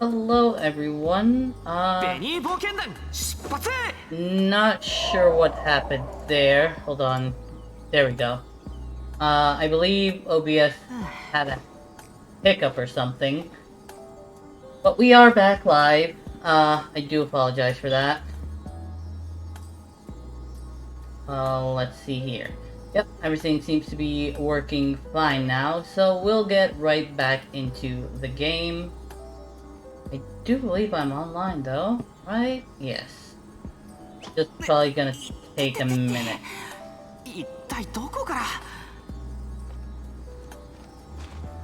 Hello everyone. Not sure what happened there. Hold on. There we go. I believe OBS had a hiccup or something. But we are back live. I do apologize for that. Let's see here. Yep, everything seems to be working fine now, so we'll get right back into the game. I do believe I'm online though, right? Yes. Just probably gonna take a minute.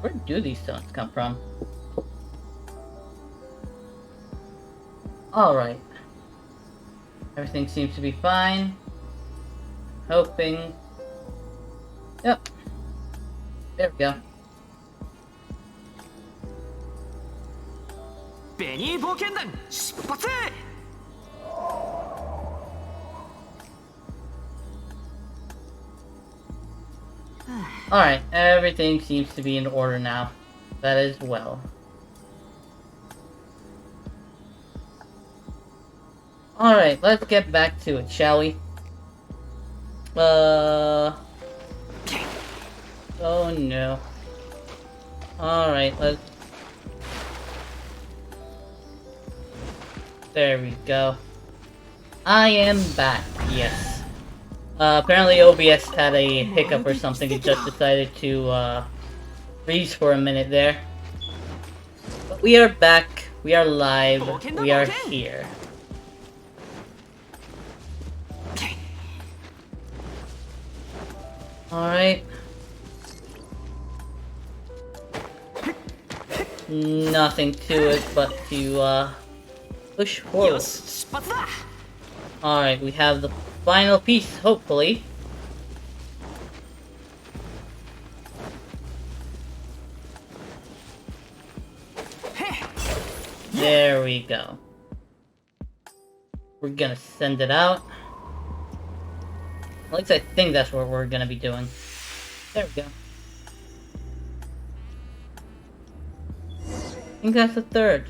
Where do these stones come from? Alright. Everything seems to be fine. Hoping. Yep. There we go. Alright, everything seems to be in order now. That as well. Alright, let's get back to it, shall we? Oh no. Alright, let's... There we go. I am back, yes. Apparently OBS had a hiccup or something. It just decided to, freeze for a minute there. But we are back. We are live. We are here. Alright. Nothing to it but to, push forward. Alright, we have the final piece, hopefully. There we go. We're gonna send it out. At least I think that's what we're gonna be doing. There we go. I think that's the third.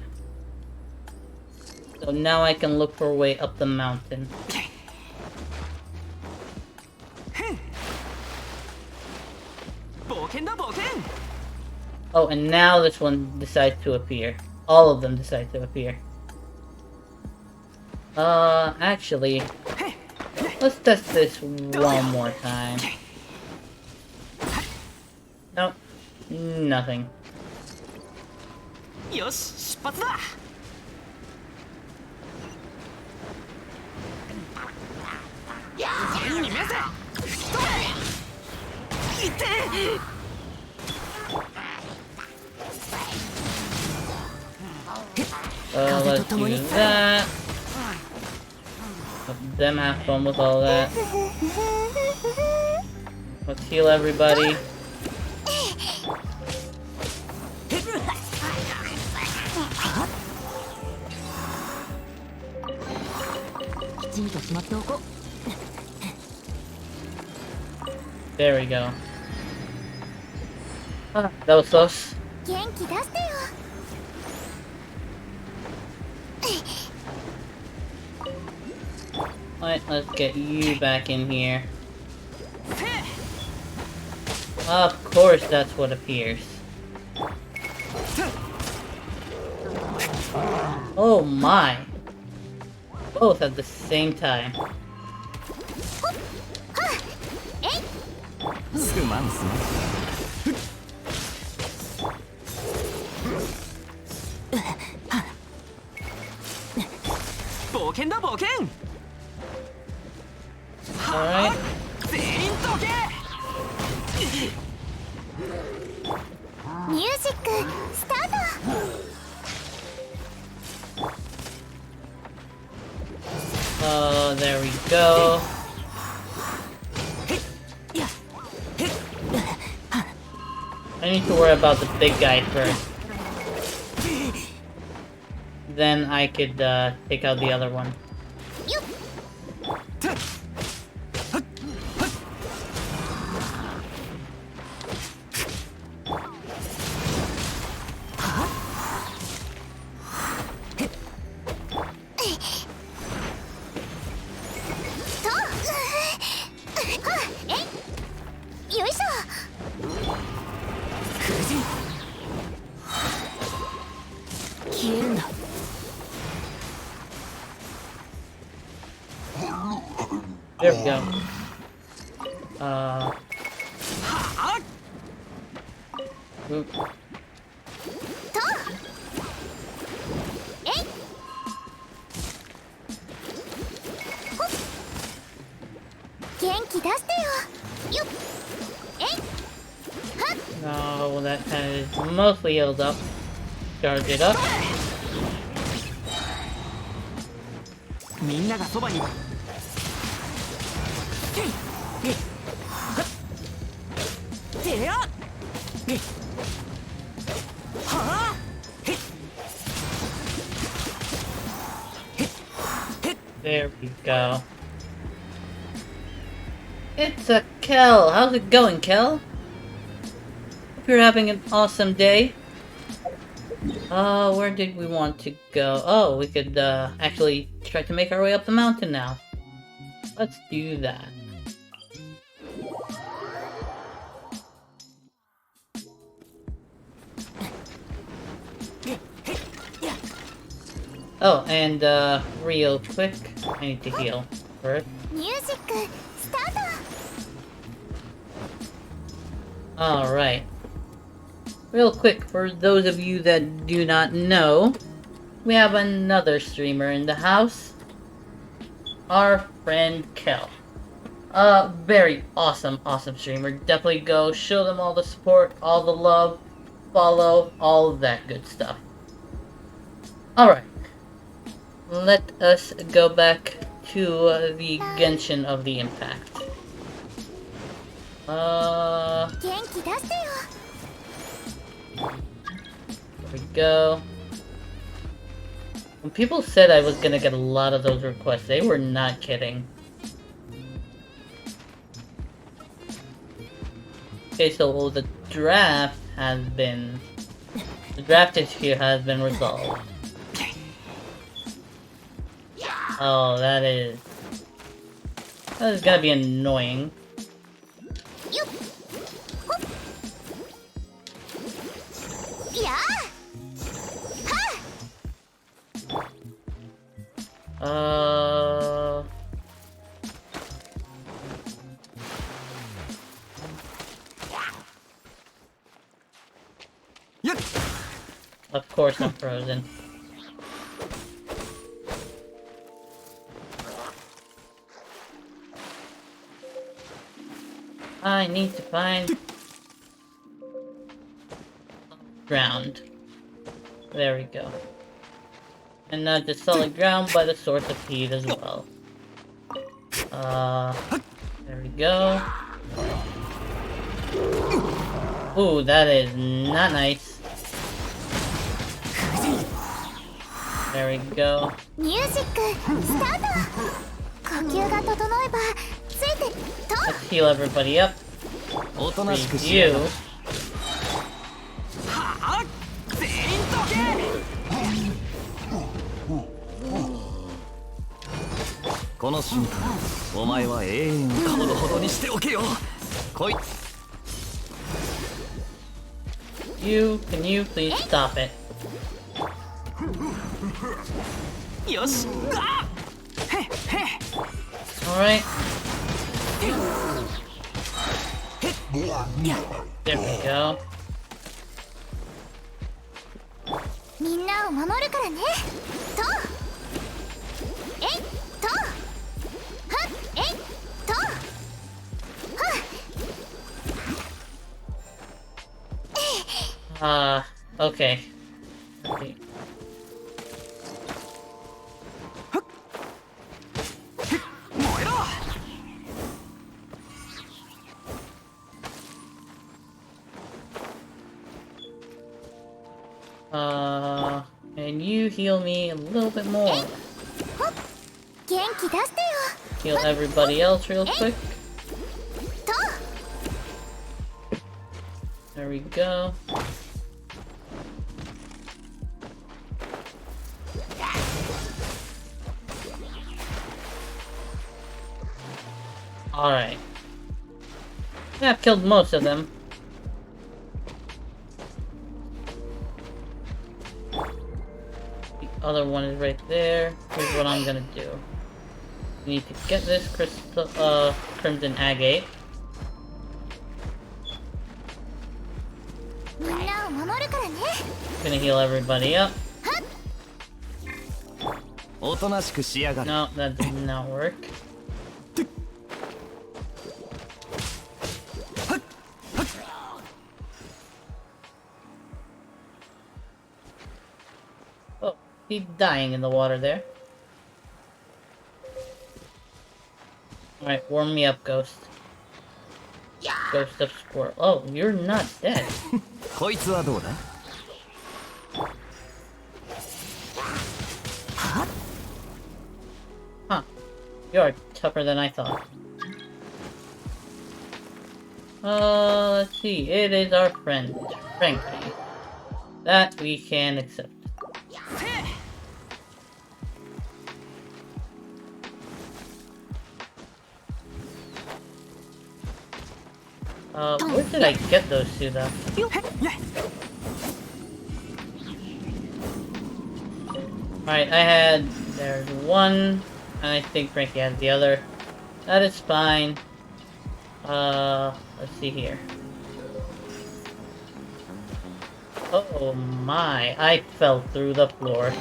So now I can look for a way up the mountain. Oh, and now this one decides to appear. All of them decide to appear. Actually, let's test this one more time. Nope. Nothing. Let's do that. Let them have fun with all that. Let's heal everybody. There we go. Ah, that was close. Alright, let's get you back in here. Of course, that's what appears. Oh my! Both at the same time. Alright. Oh, there we go. I need to worry about the big guy first. Then I could take out the other one. There we go. Oop. No, that kind of is mostly healed up. Charge it up. みんながそばに。てや。はあ。 There we go. It's a Kel. How's it going, Kel? Hope you're having an awesome day. Where did we want to go? Oh, we could actually try to make our way up the mountain now. Let's do that. Oh, and real quick, I need to heal first. Music start. Alright. Real quick, for those of you that do not know, we have another streamer in the house. Our friend Kel. Very awesome streamer. Definitely go show them all the support, all the love, follow, all of that good stuff. Alright. Let us go back to the Genshin of the Impact. There we go. When people said I was gonna get a lot of those requests, they were not kidding. Okay, so the draft issue has been resolved. Oh, that is gonna be annoying. Of course I'm frozen. I need to find ground. There we go. And not just solid ground, but a source of heat as well. There we go. Ooh, that is not nice. There we go. Music start. Let's heal everybody up. Freeze you. Can you please stop it? Alright. There we go. みんなを守るからね。と。えいと。はっえいと。はっ。Okay. And you heal me a little bit more. Heal everybody else real quick. There we go. Alright. Yeah, I've killed most of them. The other one is right there. Here's what I'm gonna do. You need to get this crystal. Crimson Agate. みんなを守るからね。 Gonna heal everybody up. おとなしくしやがる。 No, that did not work. Oh, he's dying in the water there. Alright, warm me up, Ghost. Ghost of Squirrel. Oh, you're not dead. こいつはどうだ？ Huh. You're tougher than I thought. Let's see. It is our friend, Frankie. That we can accept. Where did I get those two though? Alright, there's one, and I think Frankie has the other. That is fine. Let's see here. Oh my, I fell through the floor.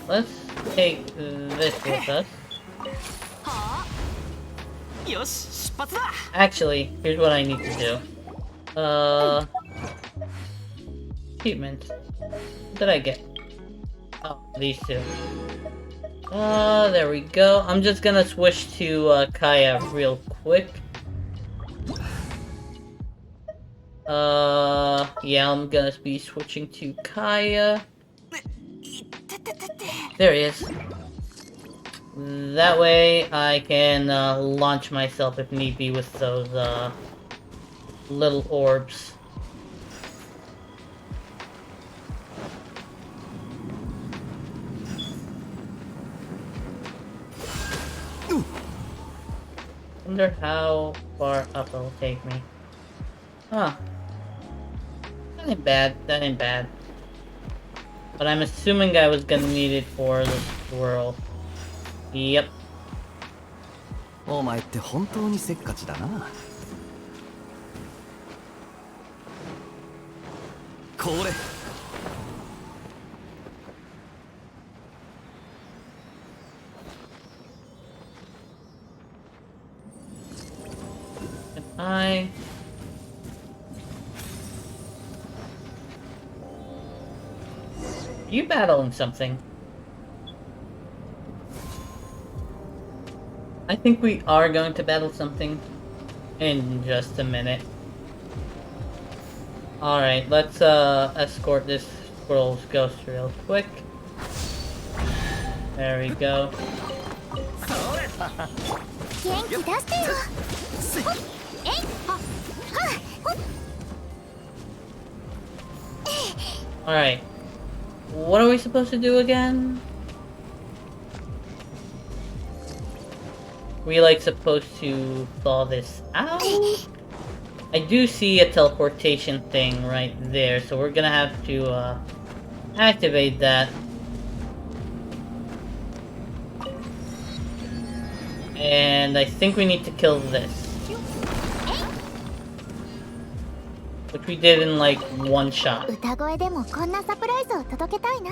Let's take this with us. よし、出発だ。 Actually, here's what I need to do. Achievements. What did I get? Oh, these two. There we go. I'm just gonna switch to Kaya real quick. Yeah, I'm gonna be switching to Kaya. There he is. That way I can launch myself if need be with those little orbs. Wonder how far up it'll take me. Huh. That ain't bad. That ain't bad. But I'm assuming I was gonna need it for the squirrel. Yep. お前って本当にせっかちだな。これ。 You battling something? I think we are going to battle something in just a minute. Alright, let's escort this squirrel's ghost real quick. There we go. 元気出してよ。えい、は、は、ほっ。 Alright. What are we supposed to do again? We like supposed to thaw this out? I do see a teleportation thing right there, so we're gonna have to activate that. And I think we need to kill this. Which we did in like one shot. 歌声でもこんなサプライズを届けたいな。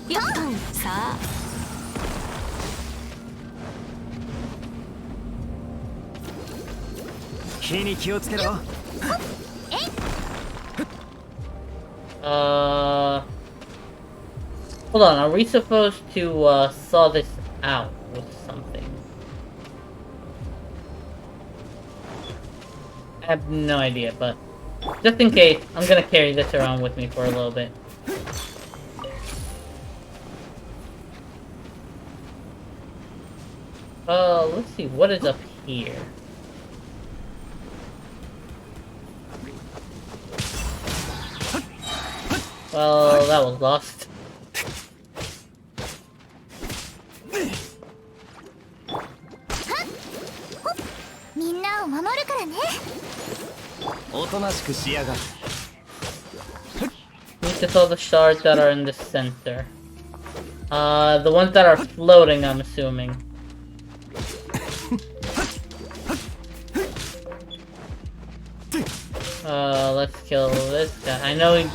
よっ、さあ。火に気をつけろ。Hold on, are we supposed to saw this out with something? I have no idea, but just in case, I'm gonna carry this around with me for a little bit. Let's see, what is up here? Well, that was lost. みんなを守るからね。おとなしくしやがる。Need practice all the shards that are in the center. The ones that are floating, I'm assuming. Let's kill this guy. I know he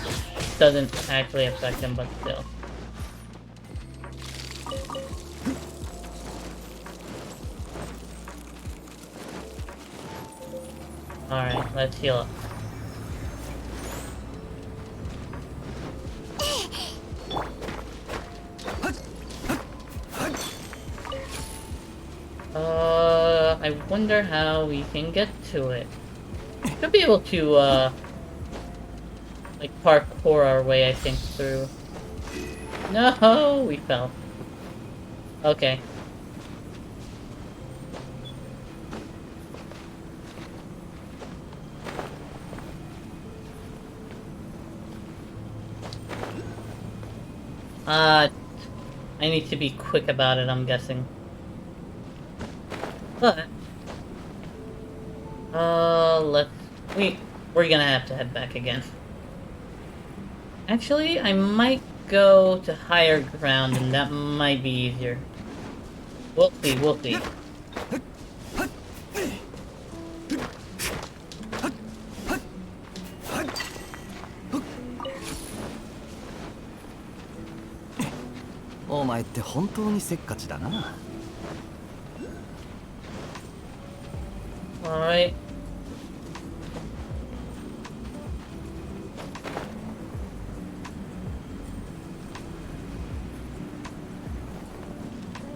doesn't actually affect him, but still. Alright, let's heal up. I wonder how we can get to it. Should be able to, like, parkour our way, I think, through. No, we fell. Okay. I need to be quick about it, I'm guessing. But we're gonna have to head back again. Actually, I might go to higher ground, and that might be easier. We'll see, we'll see. Alright.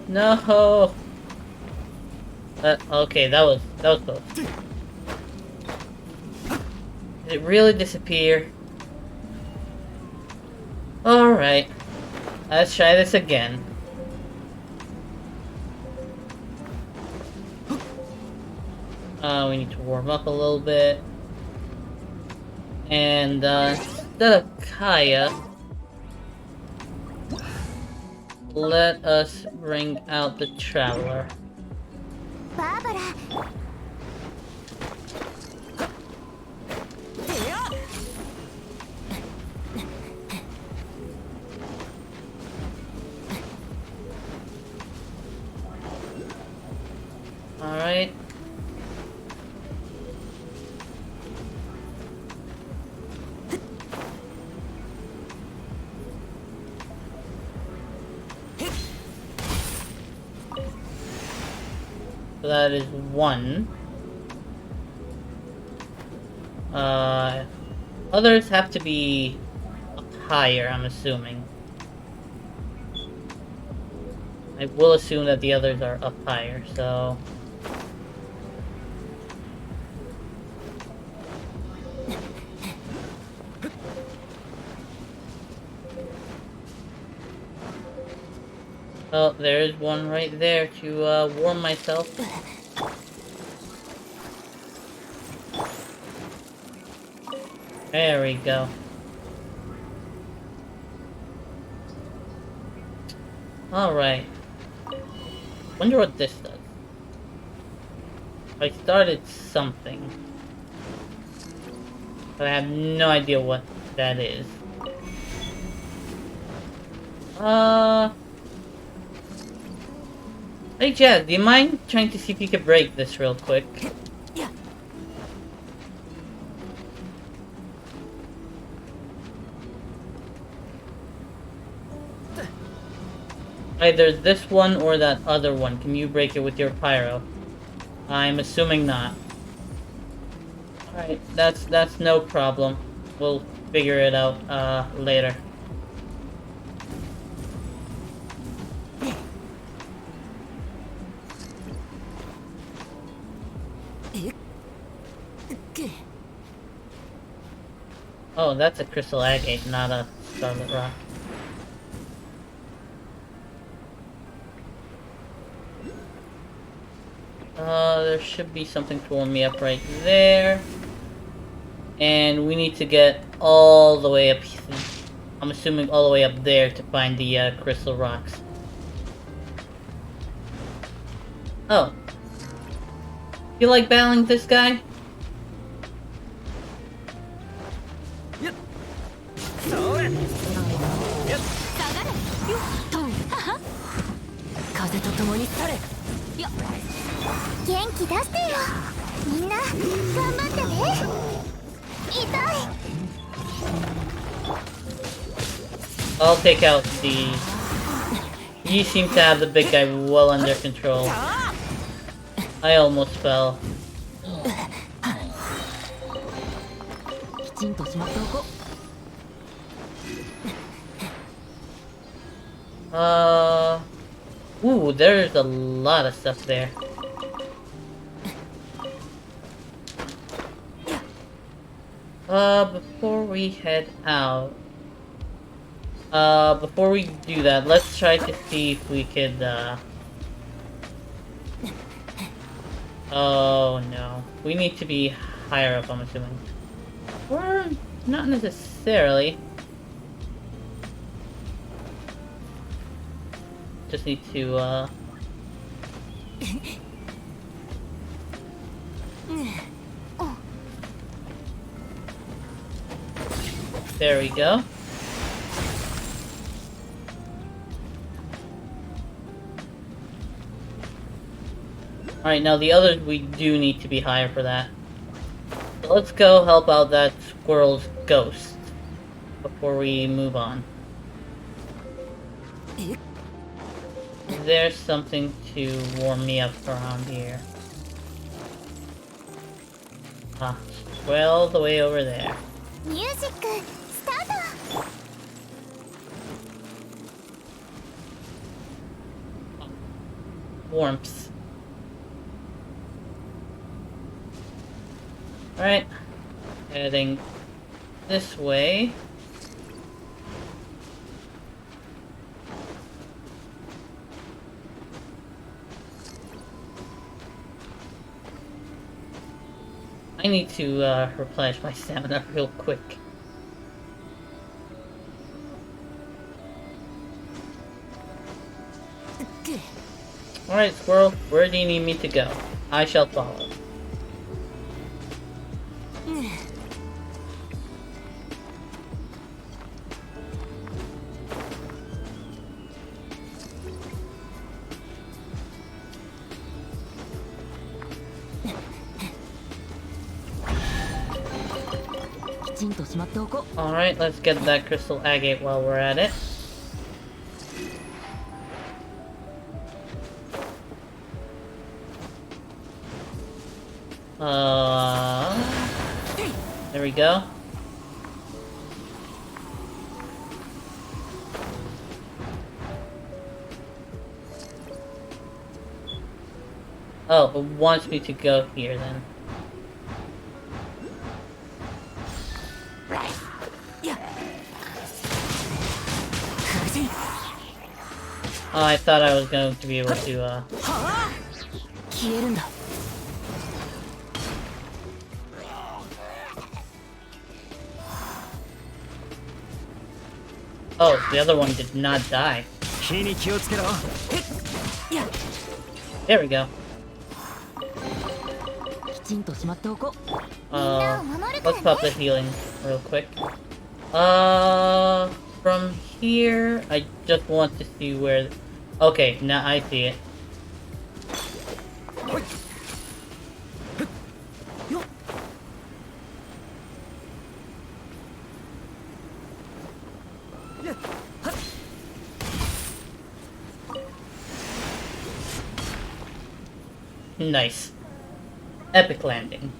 No. Okay, that was close. Did it really disappear? Alright. Let's try this again. We need to warm up a little bit. And, instead of Kaya, let us bring out the Traveler. Barbara. Alright. So that is one. Others have to be up higher, I'm assuming. I will assume that the others are up higher, so... Oh, there's one right there to warm myself. There we go. Alright. Wonder what this does. I started something. But I have no idea what that is. Hey Jazz, do you mind trying to see if you can break this real quick? Yeah. Either this one or that other one. Can you break it with your pyro? I'm assuming not. Alright, that's no problem. We'll figure it out later. Oh, that's a crystal agate, not a scarlet rock. There should be something to warm me up right there. And we need to get all the way up, I'm assuming all the way up there to find the crystal rocks. Oh. You like battling this guy? 元気出してよ。みんな頑張ってね。痛い。 I'll take out the... You seem to have the big guy well under control. I almost fell. きちんとしまっておこう。Ooh, there's a lot of stuff there. Before we head out... before we do that, let's try to see if we could, Oh, no. We need to be higher up, I'm assuming. Or, not necessarily. Just need to, There we go. Alright, now the others, we do need to be higher for that. So let's go help out that squirrel's ghost before we move on. Is there something to warm me up around here? Ah, well, the way over there. ミュージックスタート。 Warmth. Alright. Heading this way. I need to replenish my stamina real quick. Alright, squirrel, where do you need me to go? I shall follow. Alright, let's get that crystal agate while we're at it. There we go. Oh, it wants me to go here then. Oh, I thought I was going to be able to, Oh, the other one did not die. There we go. Let's pop the healing real quick. From here, I just want to see where... Okay, now I see it. Nice. Epic landing.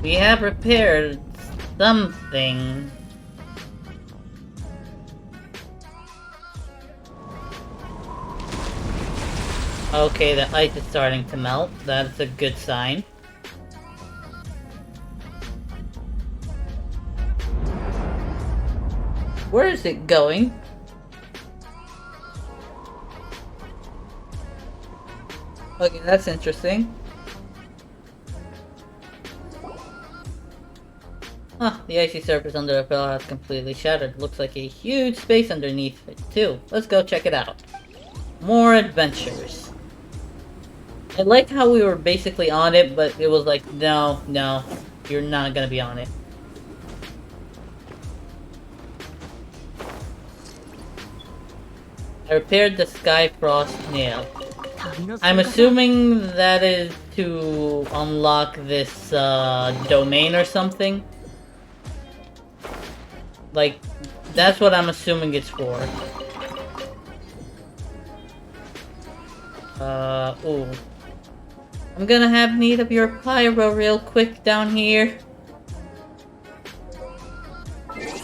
We have repaired something. Okay, the ice is starting to melt. That's a good sign. Where is it going? Okay, that's interesting. Huh, the icy surface under the pillar has completely shattered. Looks like a huge space underneath it, too. Let's go check it out. More adventures. I like how we were basically on it, but it was like, no, no, you're not gonna be on it. I repaired the Skyfrost nail. I'm assuming that is to unlock this domain or something. Like, that's what I'm assuming it's for. Ooh. I'm gonna have need of your pyro real quick down here.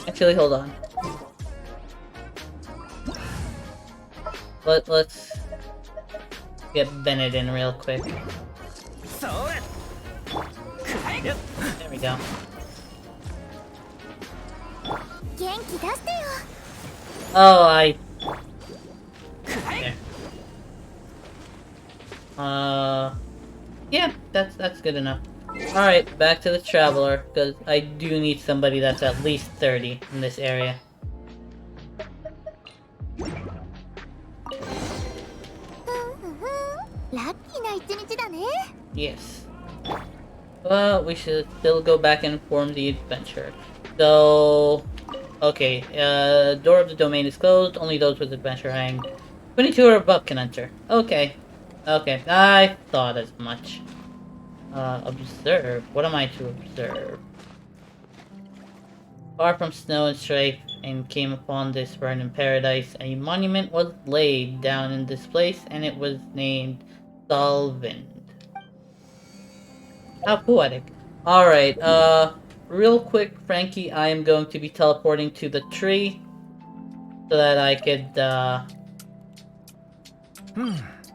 Actually, hold on. Let's get Bennett in real quick. There we go. 元気出してよ Oh, there. Yeah, that's good enough. Alright, back to the Traveler, because I do need somebody that's at least 30 in this area. ラッキーな一日だね Yes. But we should still go back and inform the adventurer. So, okay, door of the domain is closed. Only those with adventure rank 22 or above can enter. Okay. Okay, I thought as much. Observe. What am I to observe? Far from snow and strife, and came upon this verdant paradise, a monument was laid down in this place, and it was named Solvind. How poetic. Alright, real quick, Frankie, I am going to be teleporting to the tree, so that I could,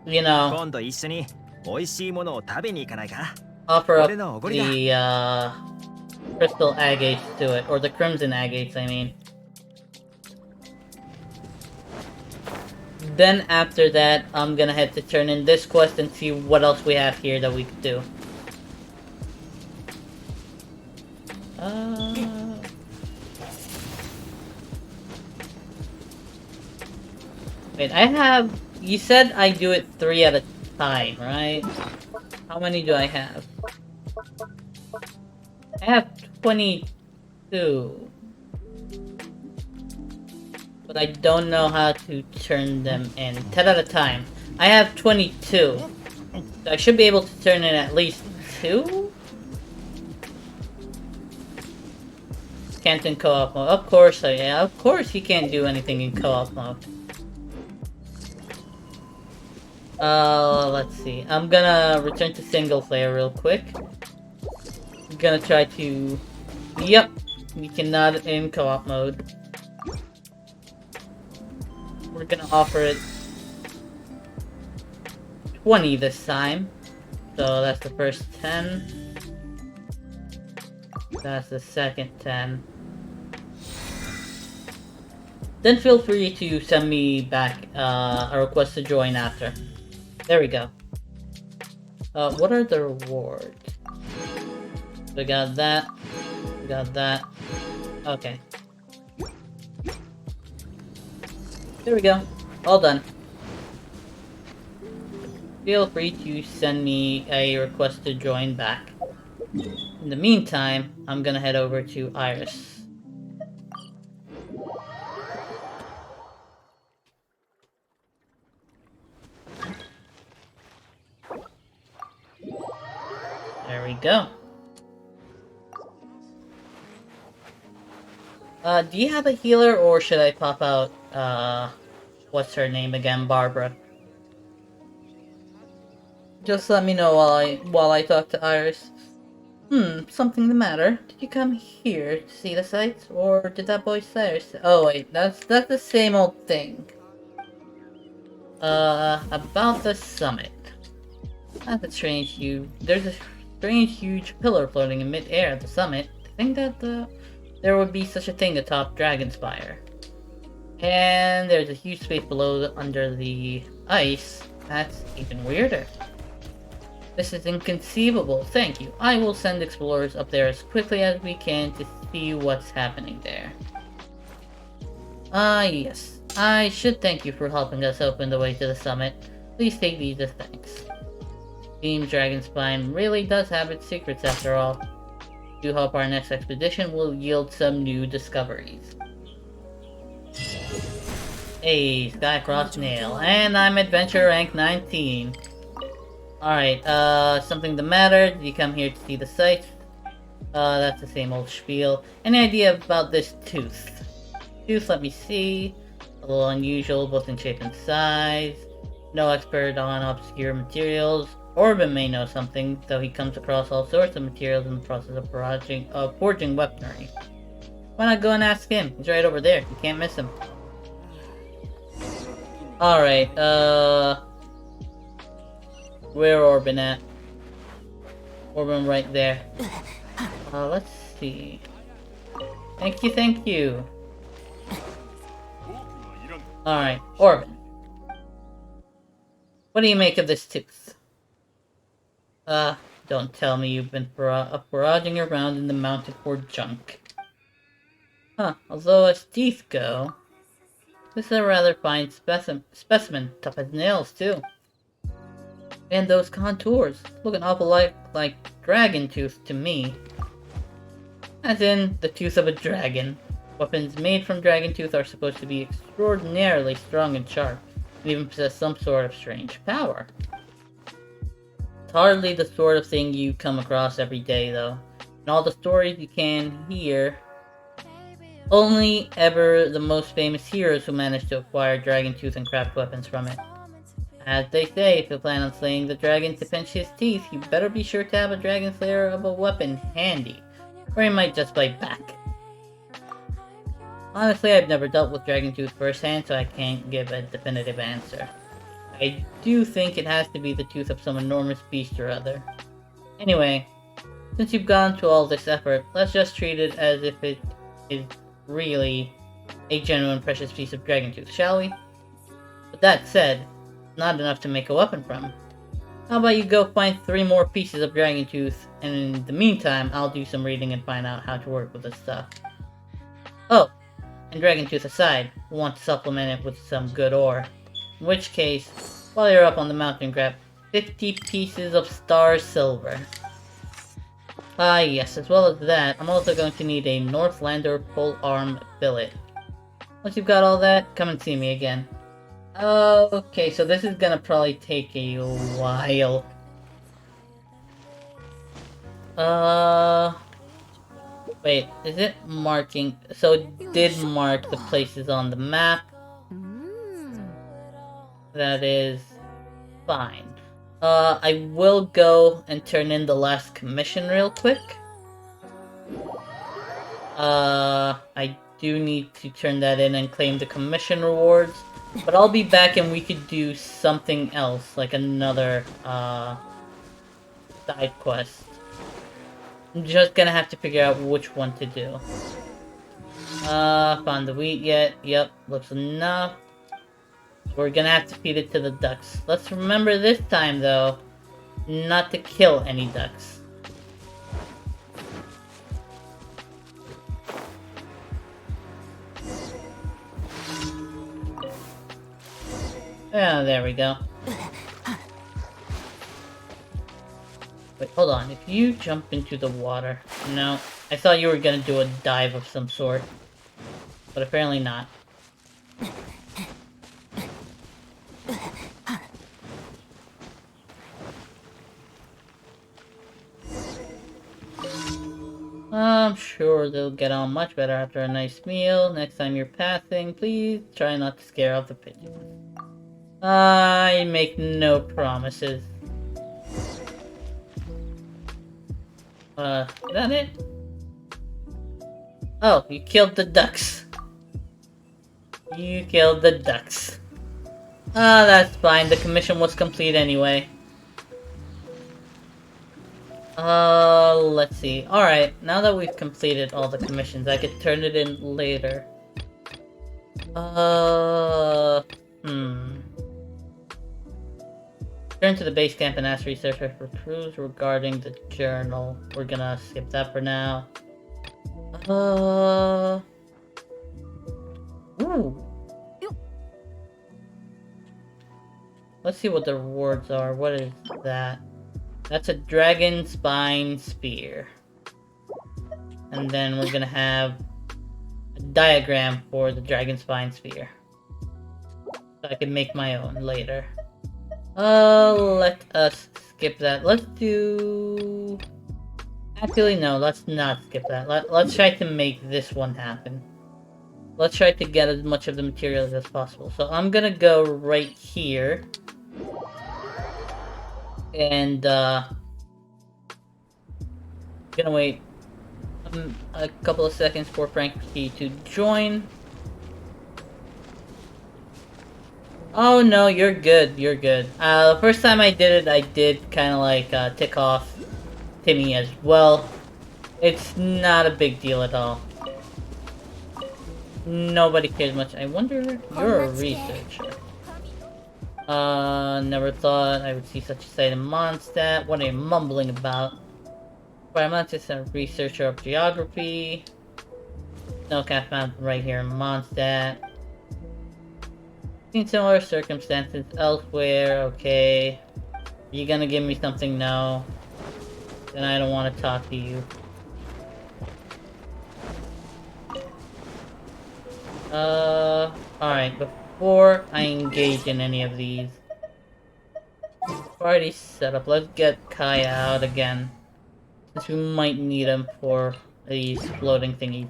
you know, 今度一緒に美味しいものを食べに行かないか offer up 俺のおごりだ the, crystal agates to it, or the crimson agates, I mean. Then after that, I'm gonna head to turn in this quest and see what else we have here that we could do. Wait, I have... You said I do it 3 at a time, right? How many do I have? I have 22. But I don't know how to turn them in. 10 at a time. I have 22. So I should be able to turn in at least 2? Can't in co-op mode. Of course, yeah, of course you can't do anything in co-op mode. Let's see. I'm gonna return to single player real quick. I'm gonna try to... Yep, we cannot in co-op mode. We're gonna offer it 20 this time. So that's the first 10. That's the second 10. Then feel free to send me back a request to join after. There we go. What are the rewards? We got that. We got that. Okay. There we go. All done. Feel free to send me a request to join back. In the meantime, I'm gonna head over to Iris. There we go. Do you have a healer, or should I pop out, what's her name again, Barbara? Just let me know while I talk to Iris. Something the matter? Did you come here to see the sights, or did that boy Cyrus? Oh wait, that's the same old thing. About the summit. There's a strange huge pillar floating in mid-air at the summit. I think that there would be such a thing atop Dragonspire. And there's a huge space below under the ice. That's even weirder. This is inconceivable. Thank you. I will send explorers up there as quickly as we can to see what's happening there. Yes. I should thank you for helping us open the way to the summit. Please take these as thanks. Team Dragon Spine really does have its secrets after all. Do hope our next expedition will yield some new discoveries. Hey, Skycross Nail, and I'm Adventure Rank 19. Alright, something the matter? Did you come here to see the sights? That's the same old spiel. Any idea about this tooth? Tooth, let me see. A little unusual, both in shape and size. No expert on obscure materials. Orban may know something, though he comes across all sorts of materials in the process of forging weaponry. Why not go and ask him? He's right over there. You can't miss him. Alright, where Orban at? Orban right there. Let's see. Thank you. Alright, Orban. What do you make of this tooth? Don't tell me you've been foraging around in the mountain for junk. Huh, although as teeth go, this is a rather fine specimen, tough as nails too. And those contours, look an awful lot like dragon tooth to me. As in, the tooth of a dragon. Weapons made from dragon tooth are supposed to be extraordinarily strong and sharp, and even possess some sort of strange power. It's hardly the sort of thing you come across every day, though. In all the stories you can hear, only ever the most famous heroes who manage to acquire dragon tooth and craft weapons from it. As they say, if you plan on slaying the dragon to pinch his teeth, you better be sure to have a dragon slayer of a weapon handy, or he might just bite back. Honestly, I've never dealt with dragon tooth firsthand, so I can't give a definitive answer. I do think it has to be the tooth of some enormous beast or other. Anyway, since you've gone to all this effort, let's just treat it as if it is really a genuine precious piece of dragon tooth, shall we? With that said, not enough to make a weapon from. How about you go find 3 more pieces of dragon tooth, and in the meantime, I'll do some reading and find out how to work with this stuff. Oh, and dragon tooth aside, we'll want to supplement it with some good ore. In which case, while you're up on the mountain, grab 50 pieces of star silver. Ah yes, as well as that, I'm also going to need a Northlander polearm billet. Once you've got all that, come and see me again. Okay, so this is gonna probably take a while. Wait, is it marking? So it did mark the places on the map. That is fine. I will go and turn in the last commission real quick. I do need to turn that in and claim the commission rewards. But I'll be back and we could do something else, like another, side quest. I'm just gonna have to figure out which one to do. Found the wheat yet? Yep, looks enough. We're gonna have to feed it to the ducks. Let's remember this time, though, not to kill any ducks. Yeah, there we go. Wait, hold on. If you jump into the water... No, I thought you were gonna do a dive of some sort. But apparently not. I'm sure they'll get on much better after a nice meal. Next time you're passing, please try not to scare off the pigeons. I make no promises. Is that it? Oh, you killed the ducks. You killed the ducks. Ah, that's fine. The commission was complete anyway. Let's see. Alright, now that we've completed all the commissions, I could turn it in later. Return to the base camp and ask researchers for clues regarding the journal. We're gonna skip that for now. Ooh. Let's see what the rewards are. What is that? That's a dragon spine spear. And then we're gonna have a diagram for the dragon spine spear. So I can make my own later. Let us skip that. Let's do... Actually, no, let's not skip that. Let's try to make this one happen. Let's try to get as much of the materials as possible. So I'm gonna go right here. And, gonna wait a couple of seconds for Frankie to join. Oh no, you're good, you're good. The first time I did it, I did kind of like tick off Timmy as well. It's not a big deal at all. Nobody cares much. I wonder, you're a researcher. Never thought I would see such a sight in Mondstadt. What are you mumbling about? I'm not just a researcher of geography. Snowcap Mountain right here in Mondstadt. Seen similar circumstances elsewhere, okay. You gonna give me something? No. Then I don't want to talk to you. Alright, before I engage in any of these, already set up, let's get Kaya out again. Since we might need him for these floating thingies.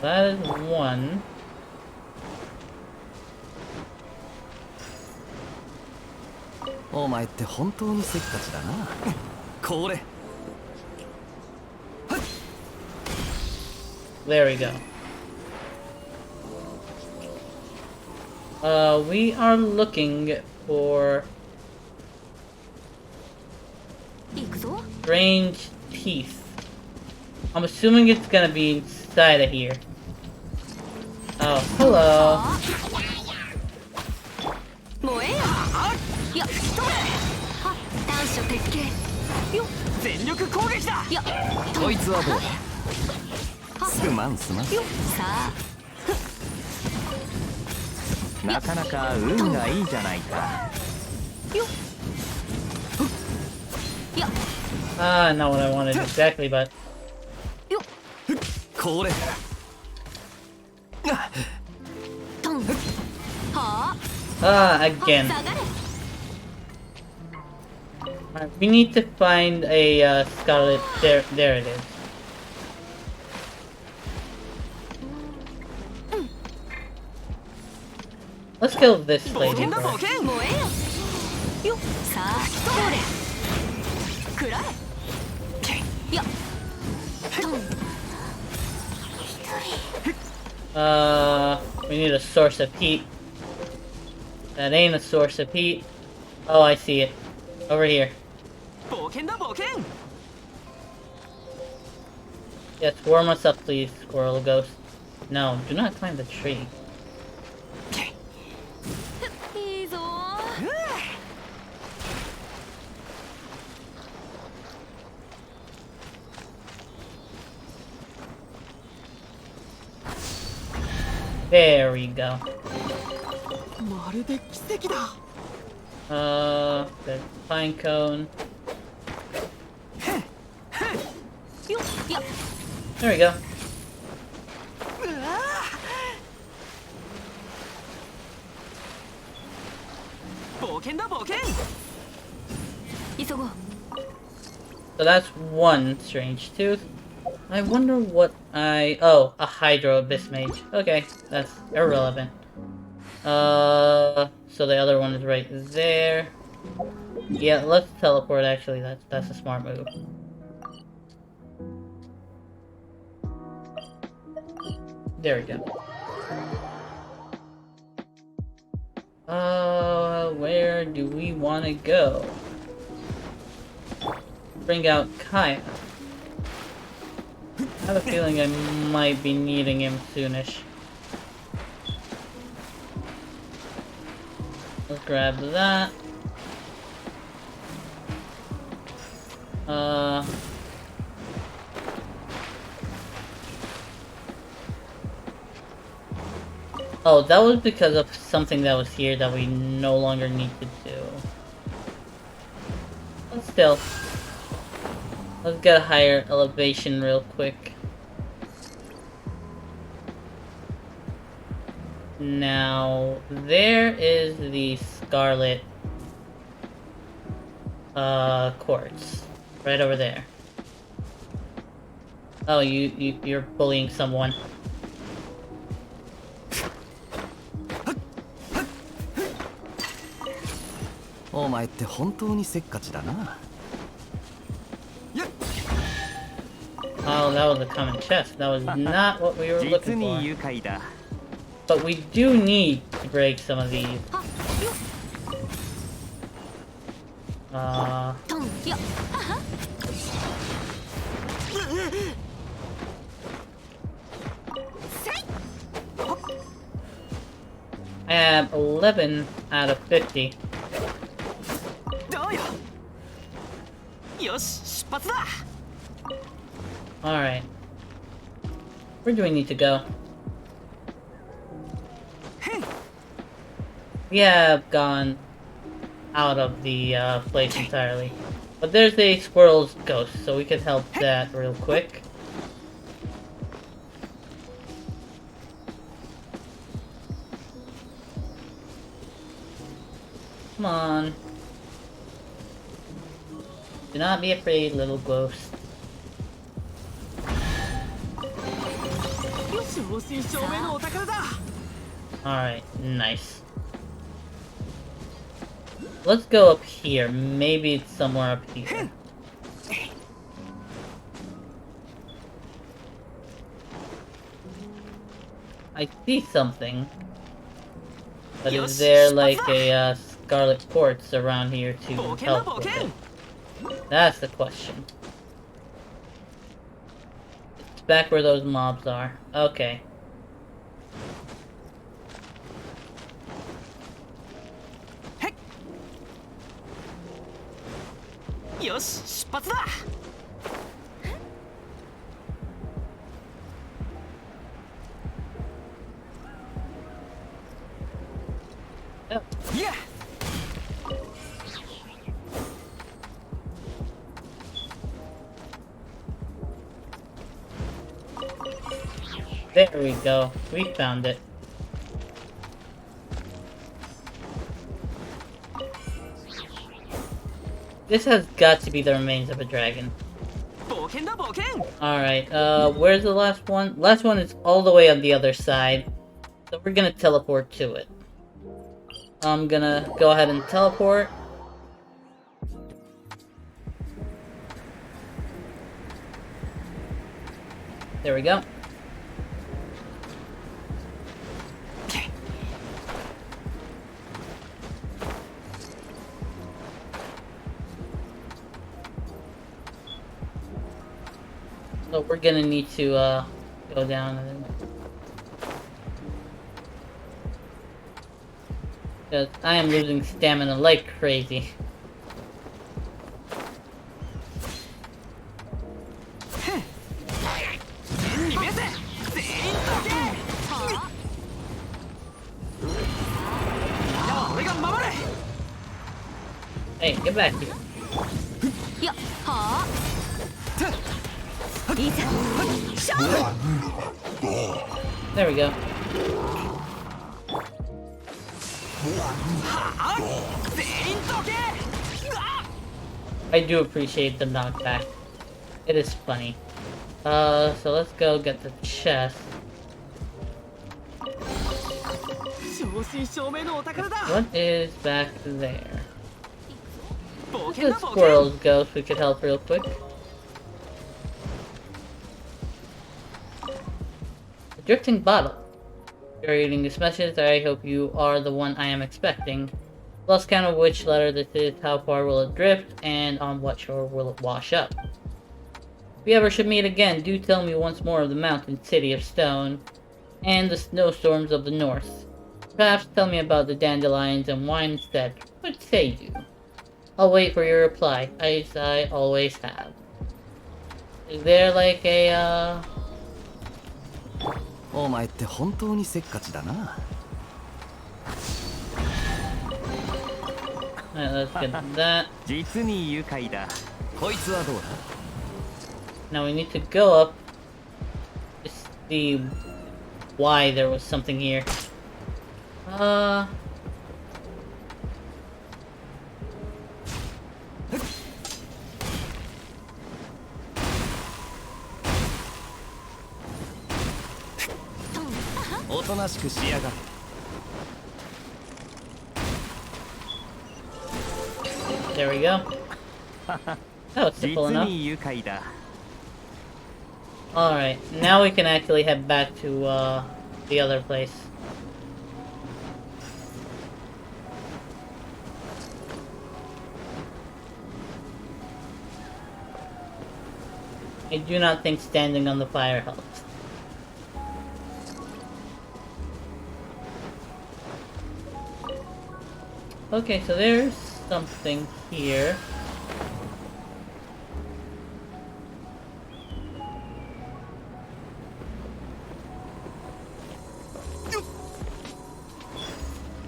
That is one. Oh, お前って本当にせっかちだな。これ。There we go. We are looking for strange teeth. I'm assuming it's gonna be inside of here. Oh, hello. もうええやいやそれは短所鉄拳よ全力攻撃だ。いやこいつはどうだ。すまんすまん。よさあなかなか運がいいじゃないか。よいや Not what I wanted exactly, but よこれ。トンは again. 下がれ We need to find a Scarlet. There it is. Let's kill this 冒 lady 険だ冒 first. 険。もうええやよさあそれくらえいやトン We need a source of heat. That ain't a source of heat. Oh, I see it. Over here. 冒険だ冒険。 Yes, warm us up, please, Squirrel Ghost. No, do not climb the tree. いいぞ There we go. まるで奇跡だ。The pine cone. よいや There we go. 冒険だ冒険。急ごう So that's one strange tooth. I wonder what Oh, a Hydro Abyss Mage. Okay, that's irrelevant. So the other one is right there. Yeah, let's teleport, actually. That's a smart move. There we go. Where do we want to go? Bring out Kaya. I have a feeling I might be needing him soonish. Let's grab that. Oh, that was because of something that was here that we no longer need to do. still. Let's get a higher elevation real quick. Now, there is the Scarlet quartz. Right over there. Oh, you're bullying someone. Oh, お前って本当にせっかちだな。Oh, that was a common chest. That was not what we were 実 looking に for. 愉快だ。 But we do need to break some of these. トンよ I have 11 out of 50. どうよ。よし、出発だ。 Alright. Where do we need to go? We have gone out of the place entirely. But there's a squirrel's ghost, so we could help that real quick. Come on. Do not be afraid, little ghost. 正真正銘のお宝だ。 Alright, nice. Let's go up here. Maybe it's somewhere up here. I see something. But is there like a scarlet quartz around here to help with it? That's the question. It's back where those mobs are. Okay. Yosh, 出発だ。 Oh. Yeah. There we go. We found it. This has got to be the remains of a dragon. 冒険だ冒険。 Alright, where's the last one? Last one is all the way on the other side. So we're gonna teleport to it. I'm gonna go ahead and teleport. There we go. So we're gonna need to go down and because I am losing stamina like crazy. Hey, get back here. よはあいざ勝負 There we go. I do appreciate the knockback. It is funny. So let's go get the chest. 正真正銘のお宝だ。 What is back there? 冒 The 険だ冒険。 squirrel's ghost we could help real quick. The drifting bottle. If you're reading this message, I hope you are the one I am expecting. Lost count of which letter this is, how far will it drift, and on what shore will it wash up. If we ever should meet again, do tell me once more of the mountain city of stone, and the snowstorms of the north. Perhaps tell me about the dandelions and wine instead. What say you? I'll wait for your reply, as I always have. Is there like a, お前って本当にせっかちだな。Alright, let's get that. 実に愉快だ。こいつはどうだ？ Now we need to go up to see why there was something here. Huh? おとなしくしやがる。 There we go. That was simple 実 enough. に愉快だ。 Alright, now we can actually head back to the other place. I do not think standing on the fire helps. Okay, so there's something here.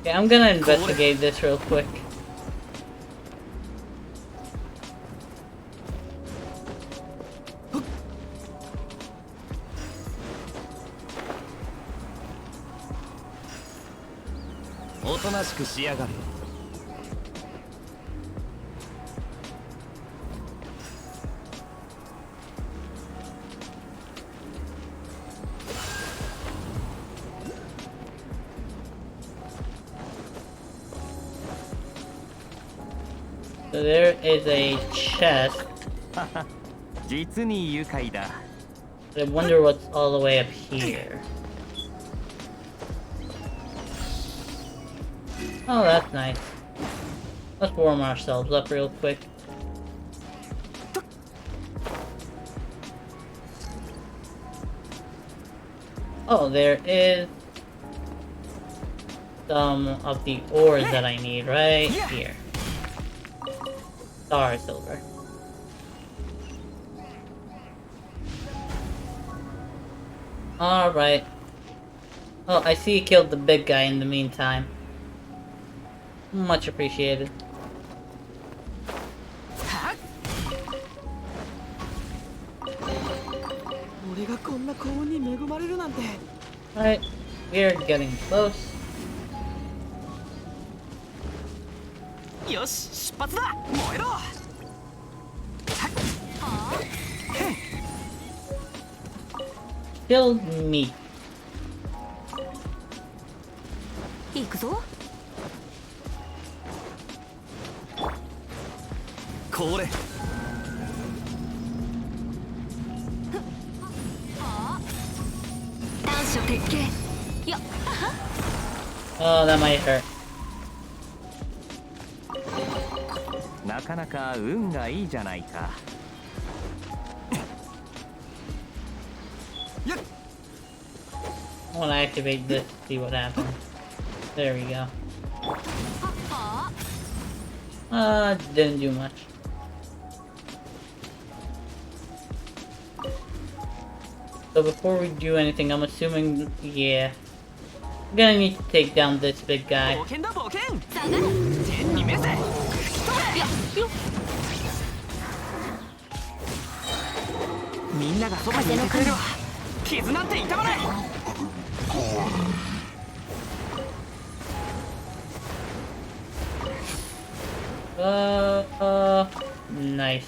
Okay, I'm gonna investigate this real quick. So there is a chest. 実に愉快だ。 I wonder what's all the way up here. Oh, that's nice. Let's warm ourselves up real quick. Oh, there is some of the ores that I need right here. Star silver. Alright. Oh, I see you killed the big guy in the meantime. Much appreciated. Alright, we're getting close. よし、出発だ。燃えろ。 Killed me. 行くぞ。これ。短所鉄拳。よっ。 Oh, that might hurt. なかなか運がいいじゃないか。 I want to activate this to see what happens. There we go. Didn't do much. So before we do anything, I'm assuming, yeah, I'm gonna need to take down this big guy. 冒険だ冒険。下がる。天に召せ。よっ。みんながそばにいてくれるわ。傷なんて痛まない。 Nice.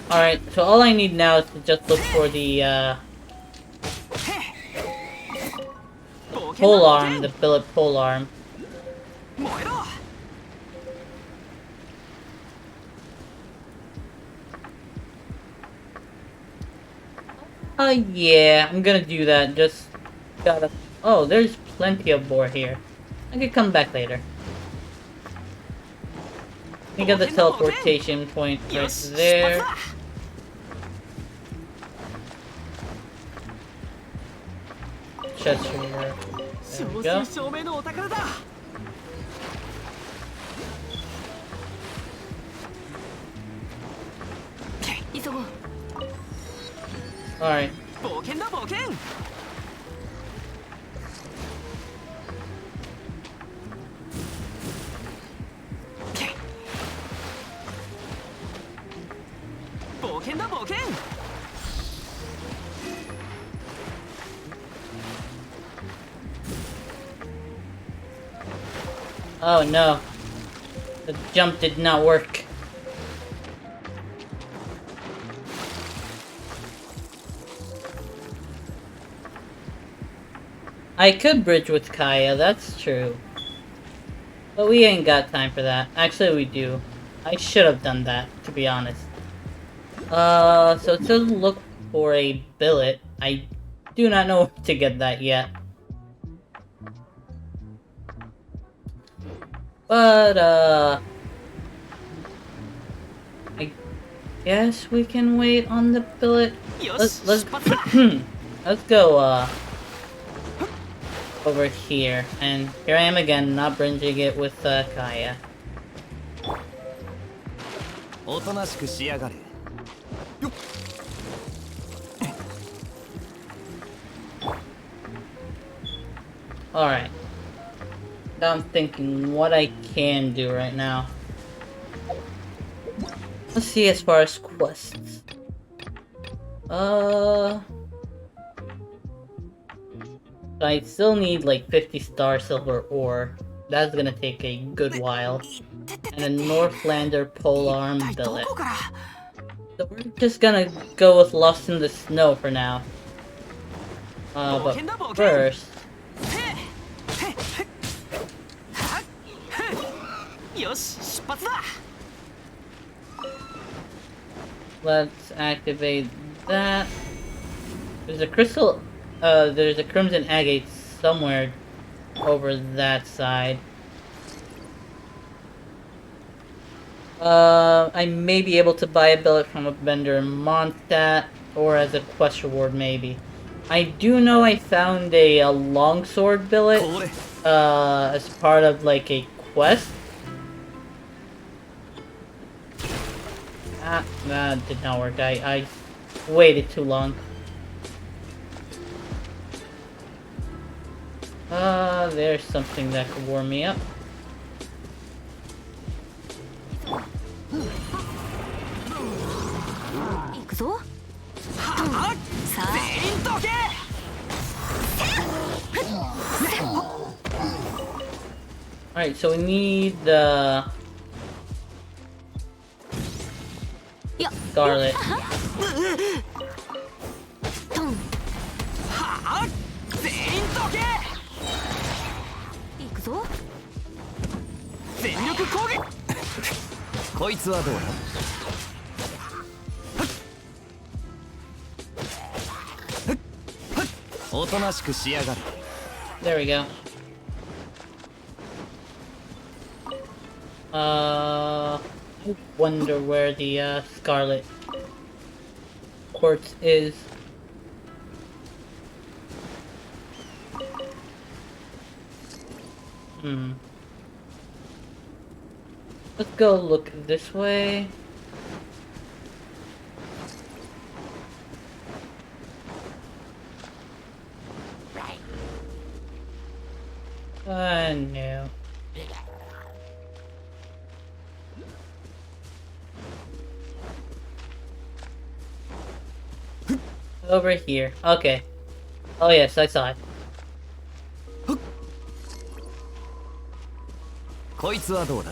Alright, so all I need now is to just look for the, pole arm, the billet pole arm. 燃えろ。 Yeah, I'm gonna do that, just gotta... Oh, there's plenty of boar here. I could come back later. We got the teleportation point right there. Chest here. There we go. 証明のお宝だ。 急ごう。 Alright. 冒険だ冒険。険だ冒険。 Oh no. The jump did not work. I could bridge with Kaya, that's true. But we ain't got time for that. Actually, we do. I should have done that, to be honest. So it says look for a billet. I do not know where to get that yet. But, I guess we can wait on the billet. Let's let's go, over here. And here I am again, not bridging it with, Kaya. おとなしくしやがれ。よっ。 Alright. Now I'm thinking what I can do right now. Let's see as far as quests. I still need like 50 star silver ore. That's gonna take a good while. And a Northlander polearm billet. So we're just gonna go with Lost in the Snow for now. But first... よし出発だ。 Let's activate that. There's a crystal, there's a crimson agate somewhere over that side. I may be able to buy a billet from a vendor in Mondstadt, or as a quest reward maybe. I do know I found a longsword billet, as part of like a quest. That did not work. I waited too long. There's something that could warm me up. Alright, so we need the Scarlet. 全員どけ。行くぞ。全力攻撃。こいつはどうだ。おとなしくしやがれ。 There we go. I wonder where the Scarlet Quartz is. Let's go look this way. No. Over here. Okay. Oh yes, I saw it. こいつはどうだ。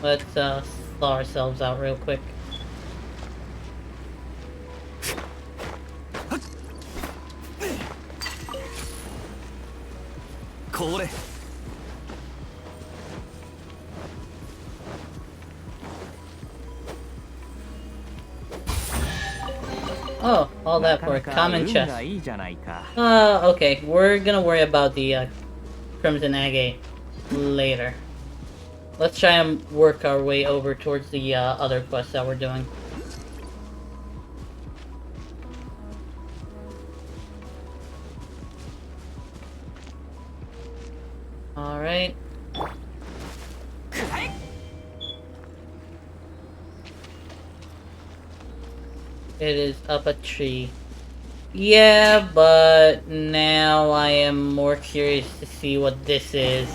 Let's thaw ourselves out real quick. これ。 Oh, all that for a common chest. いいじゃないか。 Okay, we're gonna worry about the Crimson Agate later. Let's try and work our way over towards the other quests that we're doing. Alright. It is up a tree. Yeah, but now I am more curious to see what this is.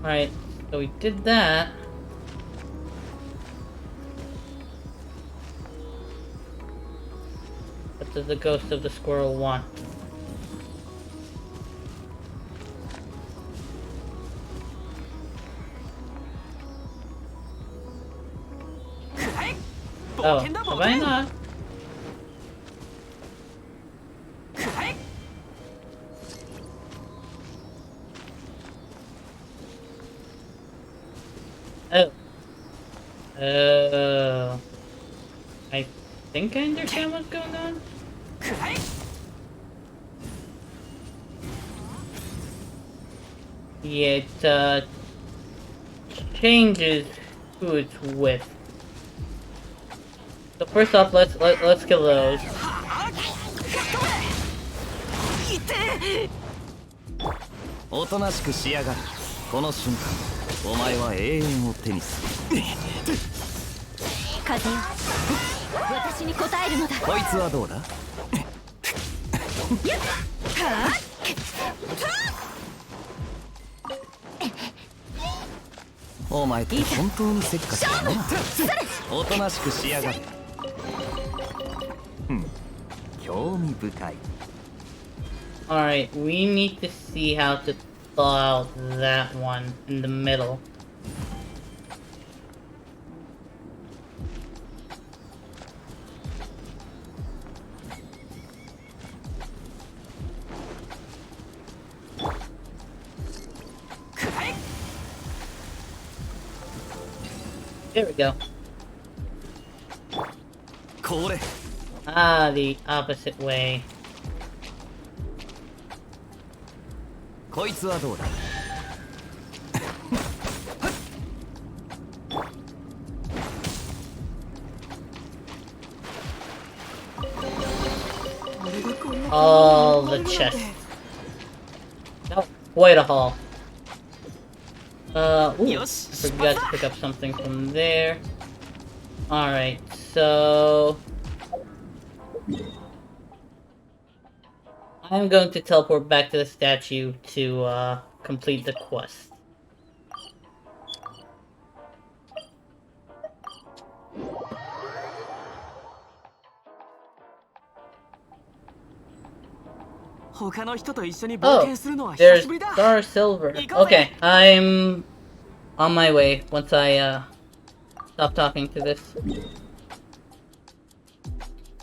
Alright, so we did that. What does the ghost of the squirrel want? Oh, have I not? Oh. Oh. I think I understand what's going on. Yeah, it changes who it's with. So first off, let's kill those. おとなしくしやがる。この瞬間お前は永遠を手にする。風よ、私に応えるのだ。こいつはどうだ。お前って本当にせっかちだな。おとなしくしやがる。興味深い。 Alright, we need to see how to thaw out that one in the middle. There we go. これ。 Ah, the opposite way. こいつはどうだ。All the chests. Oh, quite a haul. Ooh, I forgot to pick up something from there. Alright, so... I'm going to teleport back to the statue to, complete the quest. Oh, there's Star Silver. Okay, I'm on my way once I, stop talking to this.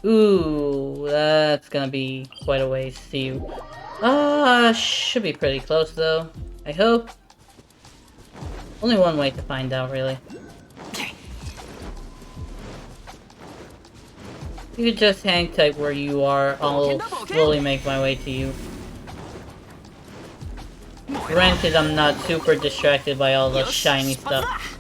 Ooh, that's gonna be quite a ways to you. Should be pretty close though. I hope. Only one way to find out, really. You could just hang tight where you are. I'll slowly make my way to you. Granted, I'm not super distracted by all the shiny stuff.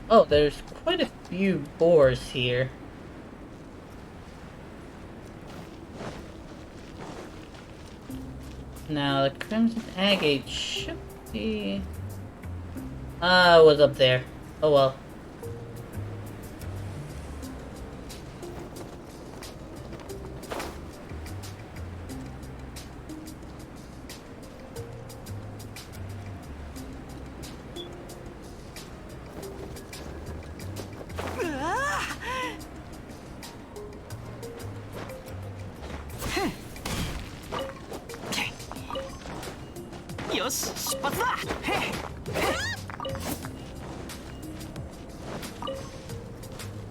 Oh, there's quite a few boars here. Now, the Crimson Agate should be... it was up there. Oh well.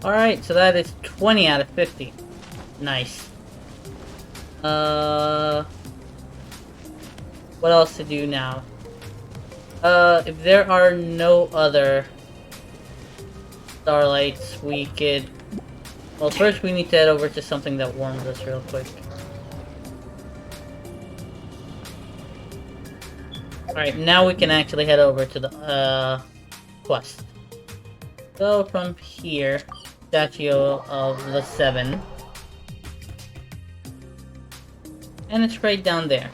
Alright, so that is 20 out of 50. Nice. What else to do now? If there are no other starlights, we could... Well, first we need to head over to something that warms us real quick. Alright, now we can actually head over to the, quest. So, from here, Statue of the Seven. And it's right down there.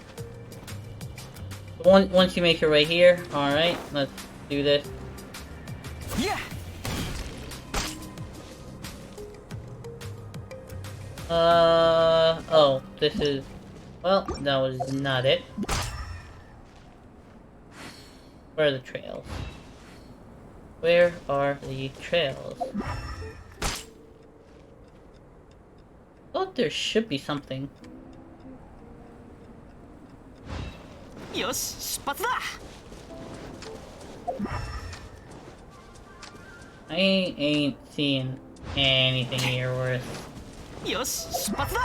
Once you make your way here, alright, let's do this. Oh, this is... Well, that was not it. Where are the trails? Where are the trails? Thought there should be something. よし出発だ I ain't seeing anything here worth. よし出発だ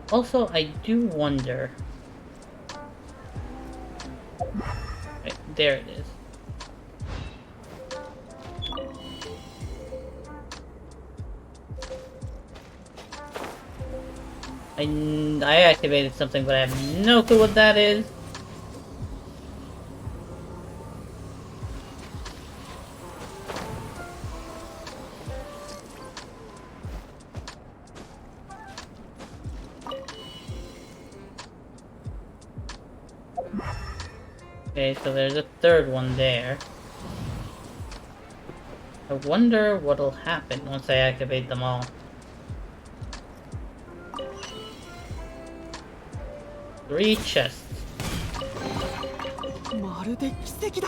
Also, I do wonder... Right, there it is. I activated something, but I have no clue what that is. Okay, so there's a third one there. I wonder what'll happen once I activate them all. 3 chests. まるで奇跡だ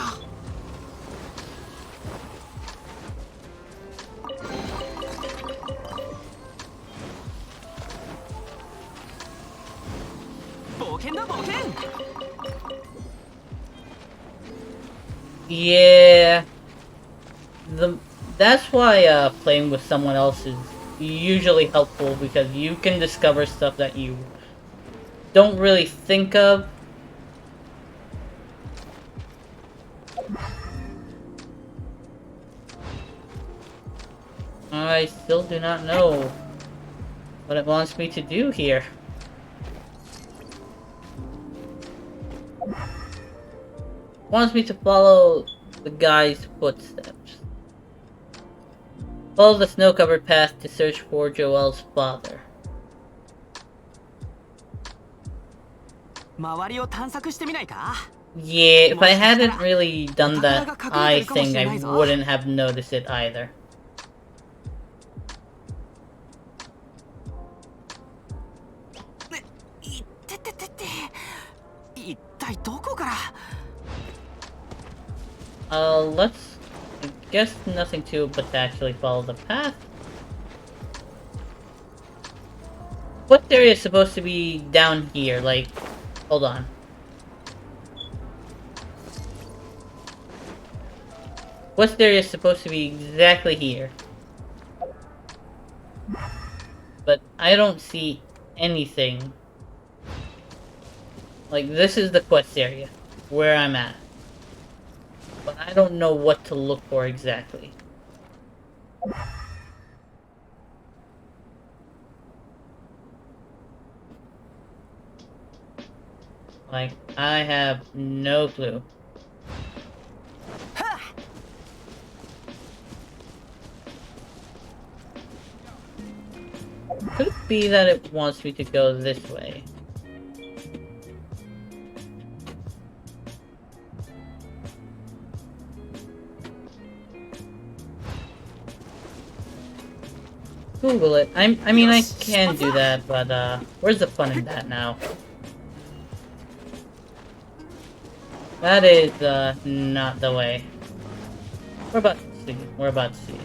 冒険だ冒険 Yeah, that's why playing with someone else is usually helpful, because you can discover stuff that you don't really think of. I still do not know what it wants me to do here. Wants me to follow the guy's footsteps. Follow the snow-covered path to search for Joel's father. 周りを探索してみないか Yeah, if I hadn't really done that, I think I wouldn't have noticed it either. いってってってって一体どこから Let's... I guess nothing to it but to actually follow the path. What area is supposed to be down here? Like, hold on. West area is supposed to be exactly here. But I don't see anything. Like, this is the quest area, where I'm at. But I don't know what to look for exactly. Like, I have no clue. Could it be that it wants me to go this way? Google it. I mean, I can do that, but where's the fun in that now? That is not the way. We're about to see. We're about to see.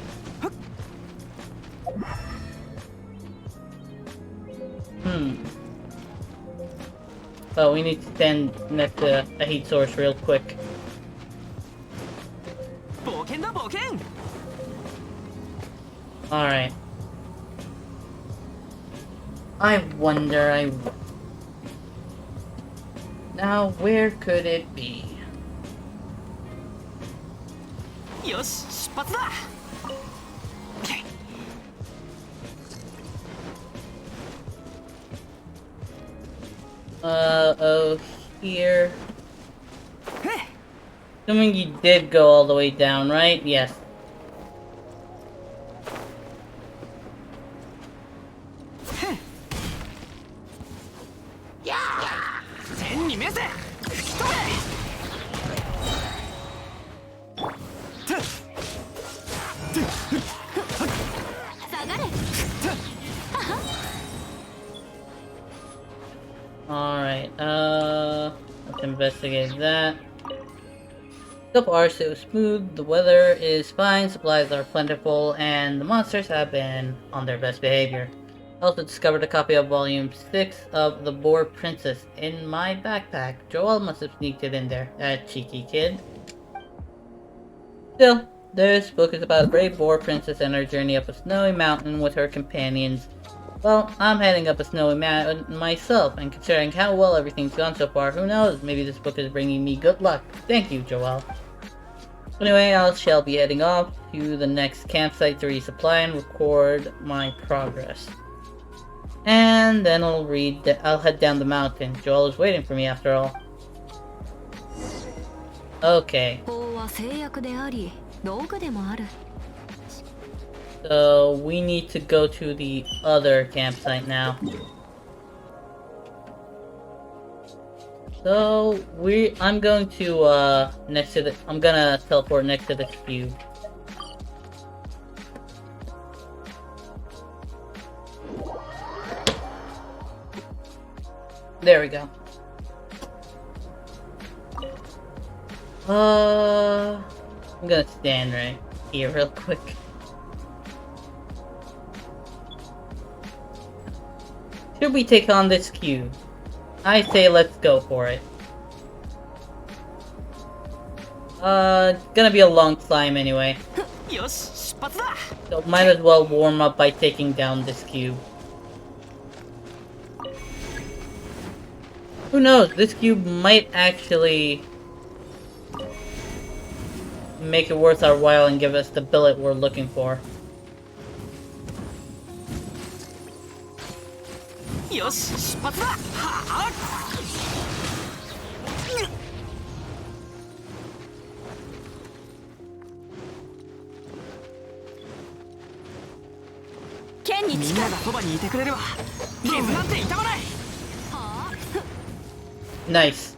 Oh, we need to stand next to a heat source real quick. 冒険だ冒険 Alright. I wonder, Now, where could it be? よし出発だ Oh, here. Assuming you did go all the way down, right? Yes. 天に召せ吹き飛べ下がれ Alright, let's investigate that. So far, so smooth, the weather is fine, supplies are plentiful, and the monsters have been on their best behavior. I also discovered a copy of Volume 6 of The Boar Princess in my backpack. Joel must have sneaked it in there, that cheeky kid. Still, this book is about a brave boar princess and her journey up a snowy mountain with her companions. Well, I'm heading up a snowy mountain myself, and considering how well everything's gone so far, who knows, maybe this book is bringing me good luck. Thank you, Joel. Anyway, I shall be heading off to the next campsite to resupply and record my progress. And then I'll head down the mountain. Joel is waiting for me after all. Okay. 法は制約であり道具でもある So we need to go to the other campsite now. So I'm going to I'm gonna teleport next to the cube. There we go. I'm gonna stand right here real quick. Should we take on this cube? I say let's go for it. Gonna be a long climb anyway. よし出発だ So might as well warm up by taking down this cube. Who knows, this cube might actually make it worth our while and give us the billet we're looking for. よし出発だはあ 剣に近いみんながそばにいてくれれば傷なんて痛まない Nice.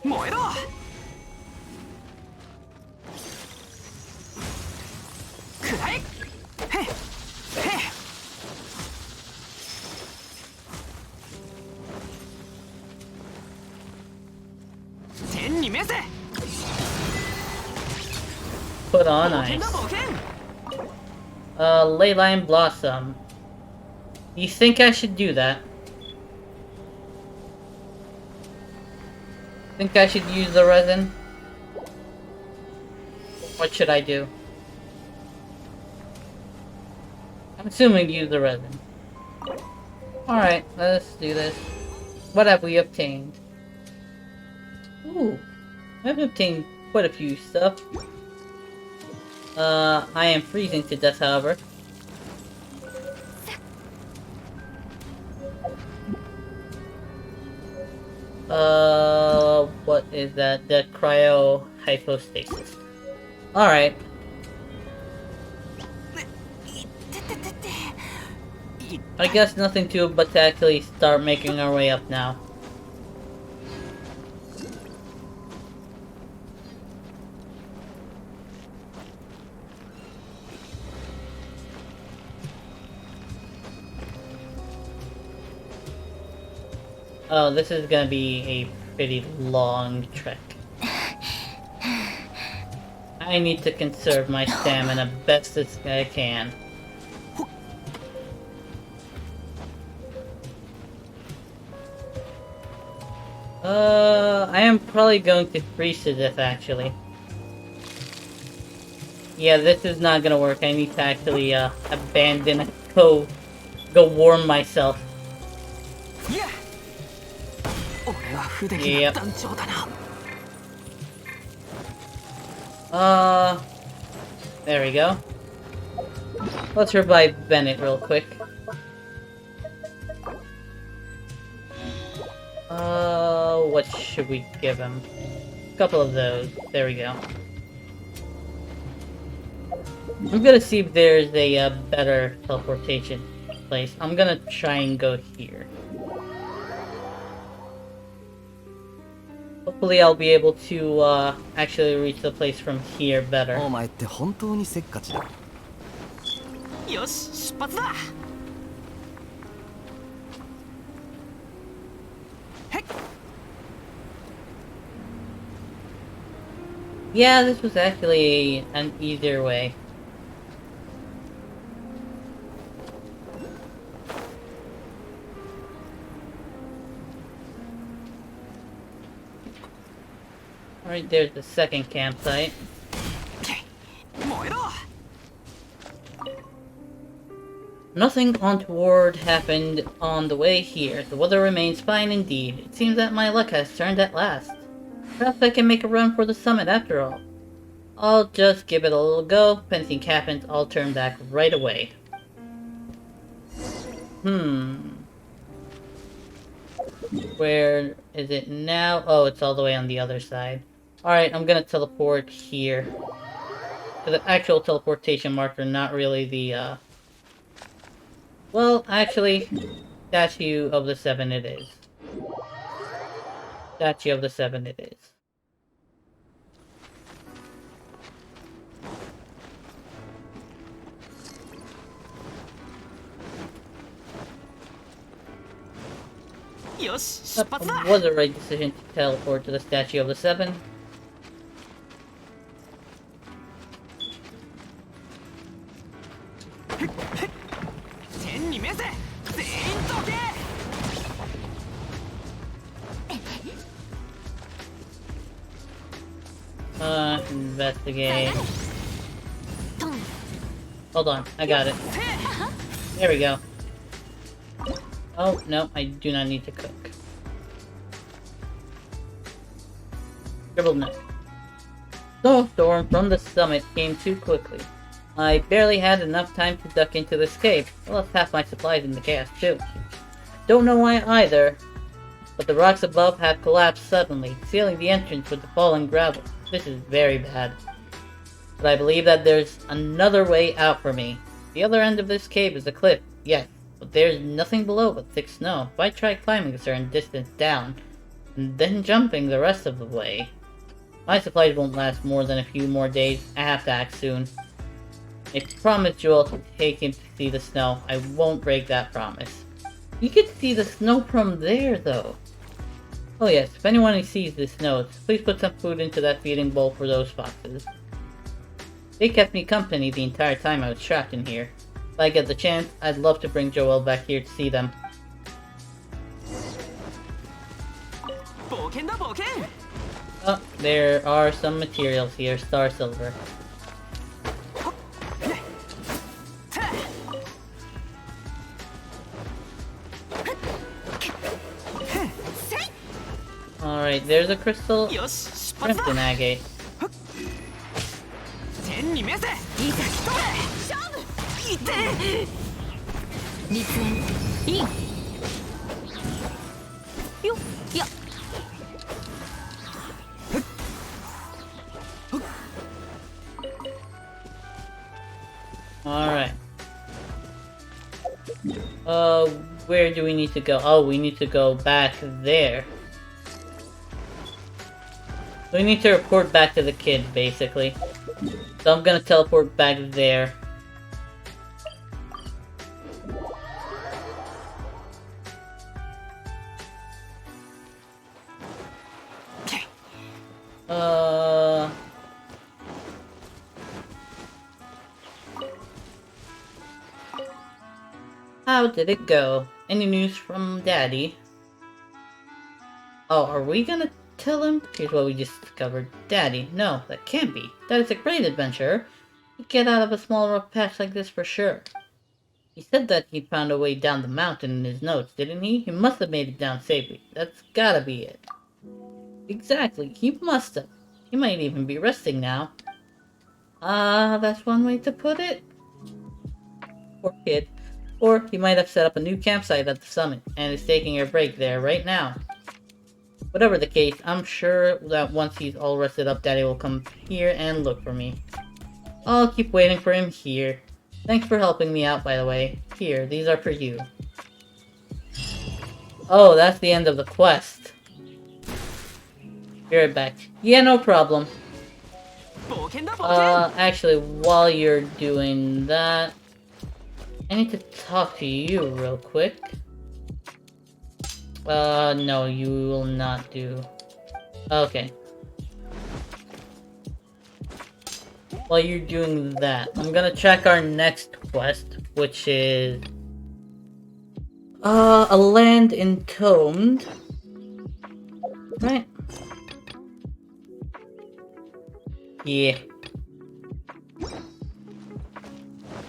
燃えろくらえへっへっ天に召せ Put on 冒険 ice. だ冒険 Leyline Blossom. You think I should do that? Think I should use the resin? What should I do? I'm assuming use the resin. Alright, let's do this. What have we obtained? Ooh, I've obtained quite a few stuff. I am freezing to death, however. What is that? The cryo hypostasis. Alright. I guess nothing to it but to actually start making our way up now. Oh, this is gonna be a pretty long trek. I need to conserve my stamina best as I can. I am probably going to freeze to death, actually. Yeah, this is not gonna work. I need to actually, abandon, go warm myself. Yeah. 俺は不出来な団長だな There we go. Let's revive Bennett real quick. What should we give him? A couple of those. There we go. I'm gonna see if there's a better teleportation place. I'm gonna try and go here. Hopefully I'll be able to actually reach the place from here better. お前って本当にせっかちだ。よし出発だ。 Yeah, this was actually an easier way. Alright, there's the second campsite. 燃えろ。 Nothing untoward happened on the way here. The weather remains fine indeed. It seems that my luck has turned at last. Perhaps I can make a run for the summit after all. I'll just give it a little go. If anything happens, I'll turn back right away. Where is it now? Oh, it's all the way on the other side. Alright, I'm gonna teleport here. To the actual teleportation marker, not really the, well, actually, Statue of the Seven it is. Statue of the Seven it is.よし出発だ。 Was the right decision to teleport to the Statue of the Seven. 天に召せ。全員どけ。 Investigate. Hold on, I got it. There we go. Oh, no, I do not need to cook. Scribbled note. Snowstorm from the summit came too quickly. I barely had enough time to duck into this cave. I left half my supplies in the chaos too. Don't know why either, but the rocks above have collapsed suddenly, sealing the entrance with the fallen gravel. This is very bad. But I believe that there's another way out for me. The other end of this cave is a cliff, yes, but there's nothing below but thick snow. If I try climbing a certain distance down, and then jumping the rest of the way, my supplies won't last more than a few more days. I have to act soon. I promised Joel to take him to see the snow. I won't break that promise. You can see the snow from there, though. Oh yes, if anyone sees this note, please put some food into that feeding bowl for those foxes. They kept me company the entire time I was trapped in here. If I get the chance, I'd love to bring Joel back here to see them. 冒険だ冒険。 Oh, there are some materials here. Star silver. Alright, there's a crystal. よし出発だ。 Crimson agate. 天に召せ。いざ来とれ。勝負。いて。立縁インよっや Alright. Where do we need to go? Oh, we need to go back there. We need to report back to the kid, basically. So I'm gonna teleport back there. How did it go? Any news from Daddy? Oh, are we gonna tell him? Here's what we just discovered. Daddy, no, that can't be. That is a great adventure. He'd get out of a small rough patch like this for sure. He said that he found a way down the mountain in his notes, didn't he? He must have made it down safely. That's gotta be it. Exactly, he must have. He might even be resting now. That's one way to put it. Poor kid. Or he might have set up a new campsite at the summit, and is taking a break there right now. Whatever the case, I'm sure that once he's all rested up, Daddy will come here and look for me. I'll keep waiting for him here. Thanks for helping me out, by the way. Here, these are for you. Oh, that's the end of the quest. Be right back. Yeah, no problem. Actually, while you're doing that, I need to talk to you real quick. No, you will not do. Okay. While you're doing that, I'm gonna check our next quest, which is a land entombed. Right? Yeah.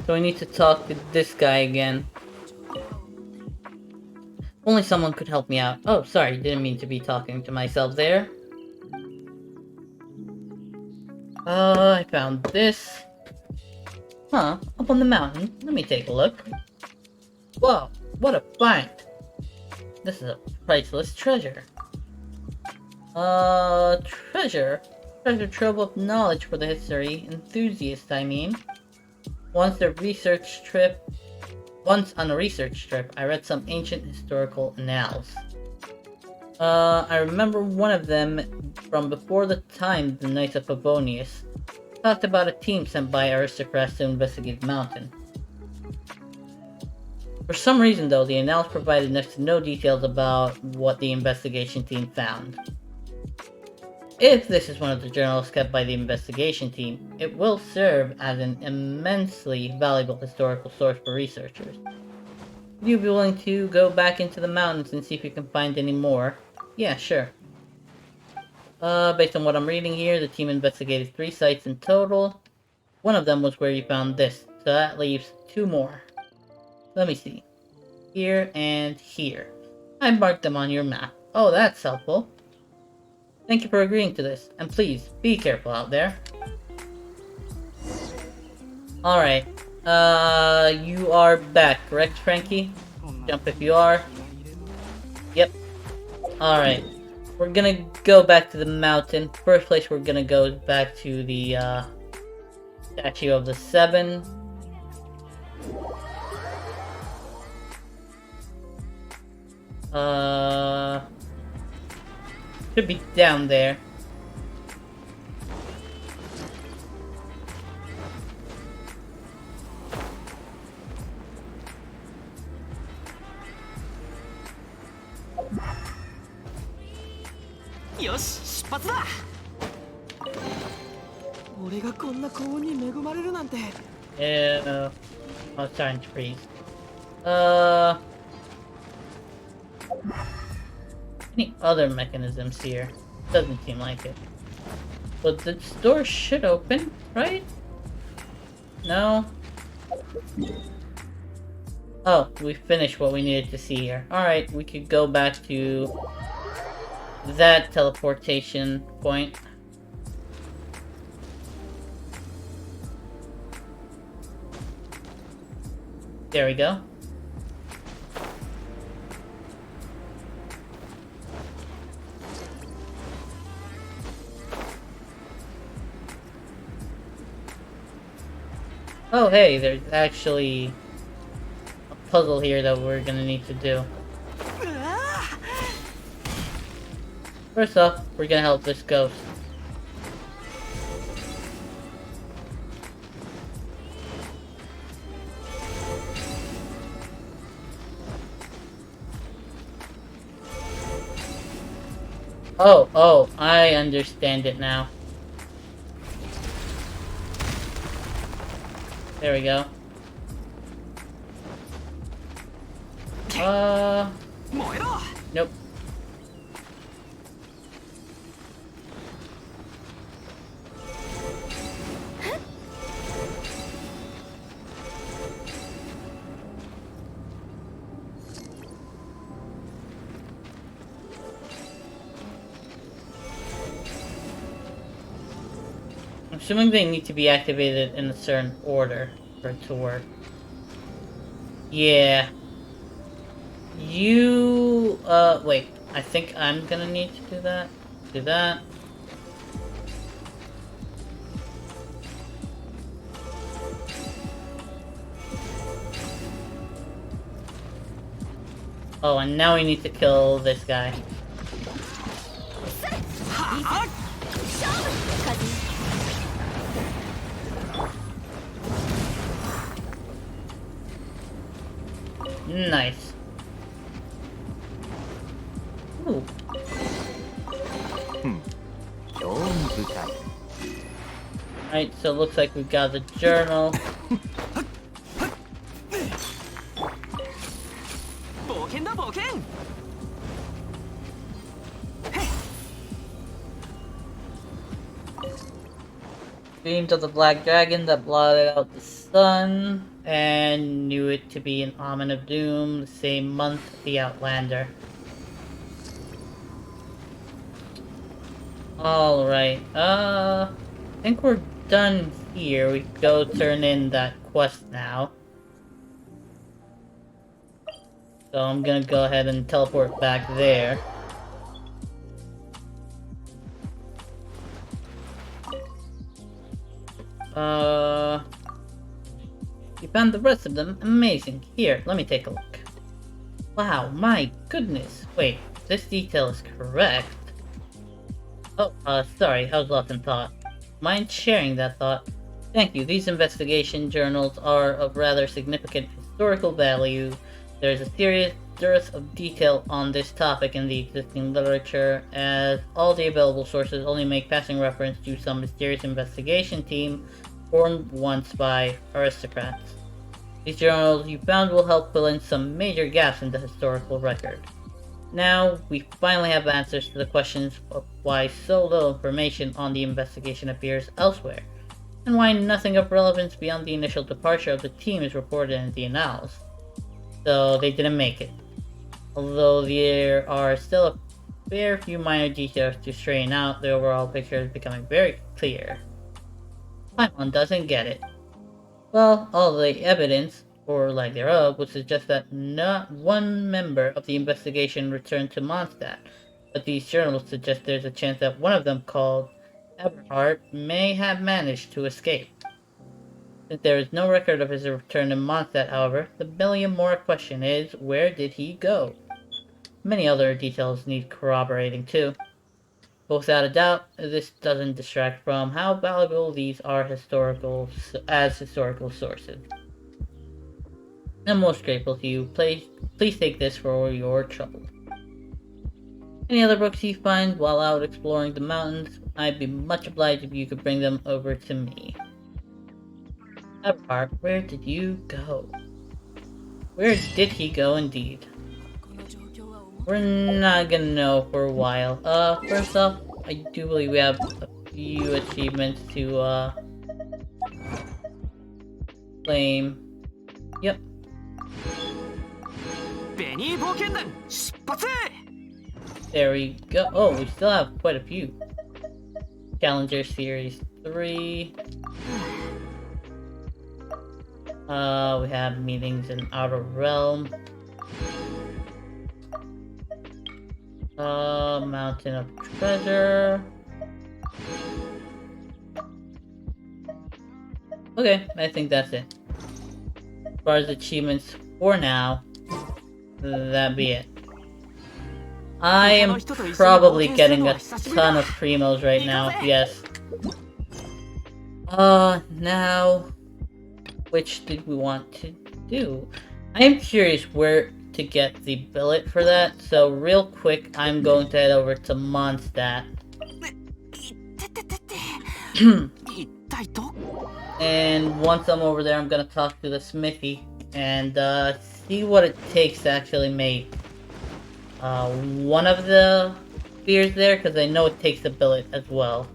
So we need to talk to this guy again. Only someone could help me out. Oh, sorry, didn't mean to be talking to myself there. I found this. Huh, up on the mountain. Let me take a look. Whoa, what a find! This is a priceless treasure. Treasure? Treasure trove of knowledge for the history enthusiast, I mean. Once on a research trip, I read some ancient historical annals. I remember one of them from before the time the Knights of Favonius talked about a team sent by aristocrats to investigate the mountain. For some reason though, the annals provided next to no details about what the investigation team found. If this is one of the journals kept by the investigation team, it will serve as an immensely valuable historical source for researchers. Would you be willing to go back into the mountains and see if you can find any more? Yeah, sure. Based on what I'm reading here, the team investigated 3 sites in total. One of them was where you found this, so that leaves 2 more. Let me see. Here and here. I marked them on your map. Oh, that's helpful. Thank you for agreeing to this, and please, be careful out there. Alright, you are back, correct, Frankie? Jump if you are. Yep. Alright, we're gonna go back to the mountain. First place we're gonna go is back to the, Statue of the Seven. Should be down there. Yoshi, 出発だ。俺がこんな幸運に恵まれるなんて。Yeah, I was trying to freeze. Any other mechanisms here? Doesn't seem like it. But the door should open, right? No? Oh, we finished what we needed to see here. Alright, we could go back to that teleportation point. There we go. Oh hey, there's actually a puzzle here that we're gonna need to do. First off, we're gonna help this ghost. Oh, I understand it now. There we go. Nope. I'm assuming they need to be activated in a certain order for it to work. Yeah. You, wait. I think I'm gonna need to do that. Do that. Oh, and now we need to kill this guy. Nice. Ooh. 興味深い Alright, so it looks like we've got the journal. 冒険だ冒険 Beams of the black dragon that blotted out the sun, and knew it to be an omen of doom, the same month the Outlander. Alright, I think we're done here. We go turn in that quest now. So I'm gonna go ahead and teleport back there. You found the rest of them? Amazing. Here, let me take a look. Wow, my goodness. Wait, this detail is correct. Oh, sorry, I was lost in thought. Mind sharing that thought? Thank you. These investigation journals are of rather significant historical value. There is a serious dearth of detail on this topic in the existing literature, as all the available sources only make passing reference to some mysterious investigation team formed once by aristocrats. These journals you found will help fill in some major gaps in the historical record. Now, we finally have answers to the questions of why so little information on the investigation appears elsewhere, and why nothing of relevance beyond the initial departure of the team is reported in the annals. So they didn't make it. Although there are still a fair few minor details to straighten out, the overall picture is becoming very clear. Paimon doesn't get it. Well, all the evidence, or lack thereof, would suggest that not one member of the investigation returned to Mondstadt, but these journals suggest there's a chance that one of them, called Eberhard, may have managed to escape. Since there is no record of his return to Mondstadt, however, the million-more question is, where did he go? Many other details need corroborating too. But without a doubt, this doesn't distract from how valuable these are as historical sources. I'm most grateful to you. Please take this for your trouble. Any other books you find while out exploring the mountains, I'd be much obliged if you could bring them over to me. Eberhard, where did you go? Where did he go indeed? We're not gonna know for a while. First off, I do believe we have a few achievements to, claim. Yep. ベニー冒険団出発 There we go. Oh, we still have quite a few. Challenger Series 3. We have meetings in Outer Realm. Mountain of Treasure. Okay, I think that's it. As far as achievements for now, that'd be it. I am probably getting a ton of primos right now, yes. Now, which did we want to do? I am curious where to get the billet for that, so real quick, I'm going to head over to Mondstadt. And once I'm over there, I'm gonna talk to the smithy and see what it takes to actually make one of the spears there, because I know it takes a billet as well.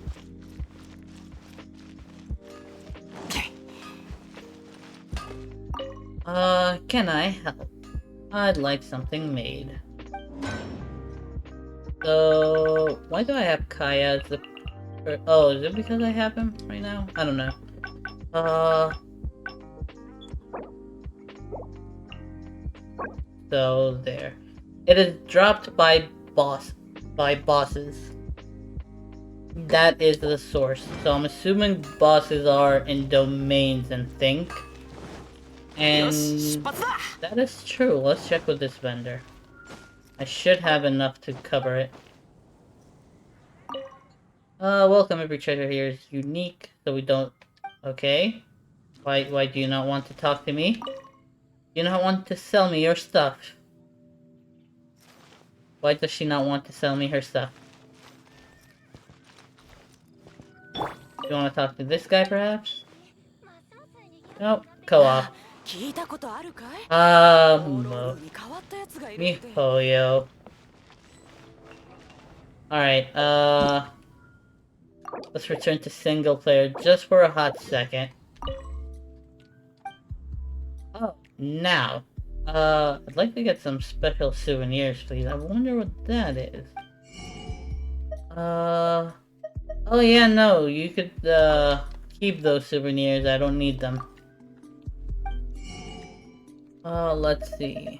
Can I help? I'd like something made. So, why do I have Kaya as the... Oh, is it because I have him right now? I don't know. So, there. It is dropped by by bosses. That is the source. So I'm assuming bosses are in domains and think. And that is true. Let's check with this vendor. I should have enough to cover it. Welcome. Every treasure here is unique, so we don't... Okay. Why do you not want to talk to me? You not want to sell me your stuff. Why does she not want to sell me her stuff? You want to talk to this guy, perhaps? Nope. Co-op. MiHoYo. Alright, let's return to single player just for a hot second. Oh, now. I'd like to get some special souvenirs, please. I wonder what that is. Oh yeah, no, you could, keep those souvenirs. I don't need them. Let's see.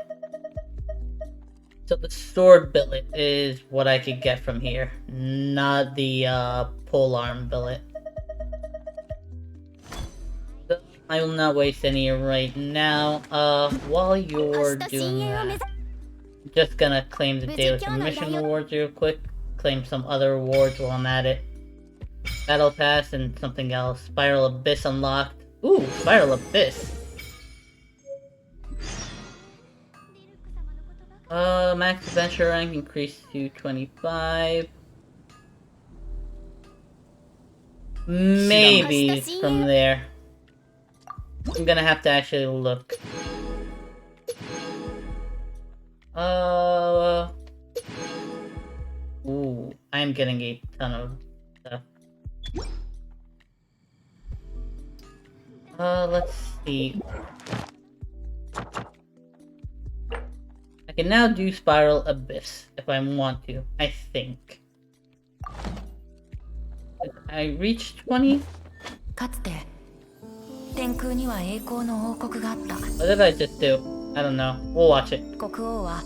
So the stored billet is what I could get from here, not the, polearm billet. So I will not waste any right now. While you're doing that, I'm just gonna claim the daily commission rewards real quick. Claim some other rewards while I'm at it. Battle Pass and something else. Spiral Abyss unlocked. Ooh, Spiral Abyss. Max adventure rank increased to 25. Maybe from there. I'm gonna have to actually look. Ooh, I'm getting a ton of stuff. Let's see. I can now do Spiral Abyss if I want to, I think. Did I reach 20? かつて天空には栄光の王国があった。 What did I just do? I don't know. We'll watch it. 国王は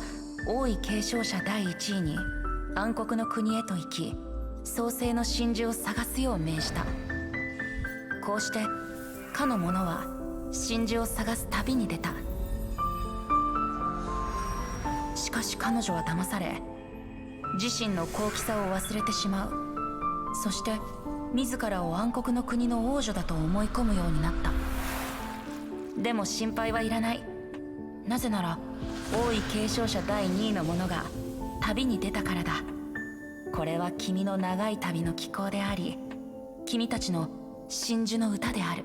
王位継承者第1位に暗黒の国へと行き、創世の真珠を探すよう命じた。こうしてかの者は真珠を探す旅に出た。しかし彼女は騙され、自身の高貴さを忘れてしまう。そして自らを暗黒の国の王女だと思い込むようになった。でも心配はいらない。なぜなら王位継承者第2位の者が旅に出たからだ。これは君の長い旅の寄稿であり、君たちの真珠の歌である。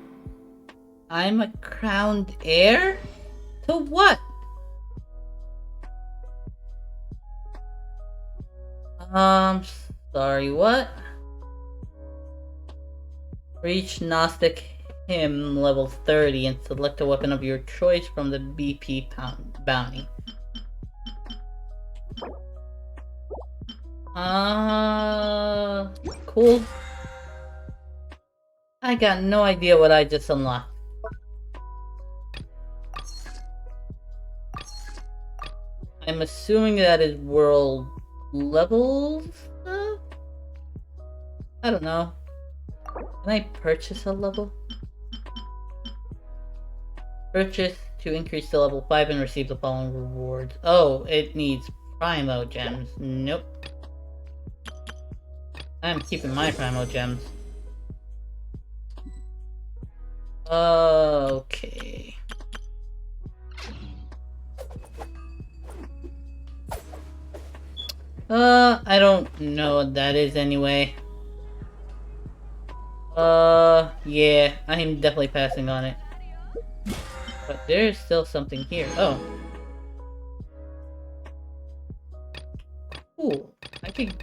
I'm a crowned heir? To what? Sorry, what? Reach Gnostic Hymn level 30 and select a weapon of your choice from the BP bounty. Cool. I got no idea what I just unlocked. I'm assuming that is world levels stuff? I don't know. Can I purchase a level? Purchase to increase to level 5 and receive the following rewards. Oh, it needs Primo gems. Nope. I'm keeping my Primo gems. Okay. I don't know what that is anyway. Yeah, I'm definitely passing on it. But there's still something here. Oh. Cool. I could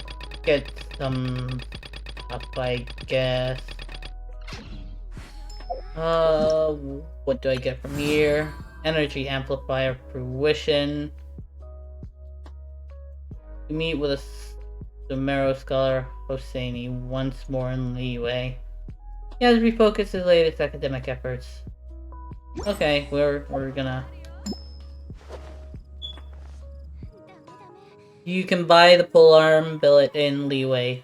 get some stuff, I guess. What do I get from here? Energy Amplifier Fruition. You meet with a Sumero Scholar Hosseini once more in leeway. He has refocused his latest academic efforts. Okay, we're gonna... You can buy the polearm billet in Leeway